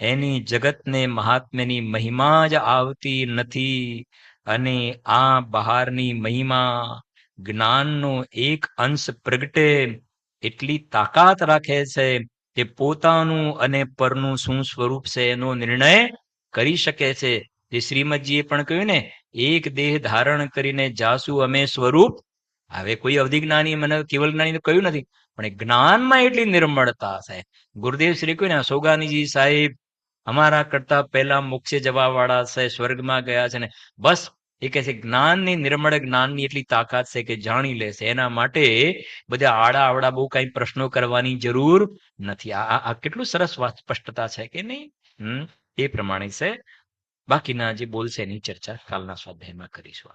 એની જગતને મહાત્મ્યની મહિમા જ આવતી નથી. અને આ બહારની મહિમા જ્ઞાનનો એક અંશ પ્રગટે એટલી તાકાત રાખે છે કે પોતાનું અને પરનું શું સ્વરૂપ છે એનો નિર્ણય કરી શકે છે. જે શ્રીમદજીએ પણ કહ્યું ને, એક દેહ ધારણ કરીને જાસુ અમે સ્વરૂપ. હવે કોઈ અવધિ જ્ઞાની મને કેવલ જ્ઞાની કહ્યું નથી, પણ જ્ઞાનમાં એટલી નિર્મળતા છે. ગુરુદેવ શ્રી કહ્યું ને, સોગાનીજી સાહેબ અમારા કરતા પહેલા મોક્ષે જવા વાળા છે, સ્વર્ગમાં ગયા છે ને, બસ એ કહે છે જ્ઞાનની, નિર્મળ જ્ઞાનની એટલી તાકાત છે કે જાણી લેશે. એના માટે બધા આડા આવડા બહુ કઈ પ્રશ્નો કરવાની જરૂર નથી. આ કેટલું સરસ વાત સ્પષ્ટતા છે કે નહીં? એ પ્રમાણે છે. બાકીના જે બોલશે એની ચર્ચા કાલના સ્વાધ્યાયમાં કરીશું.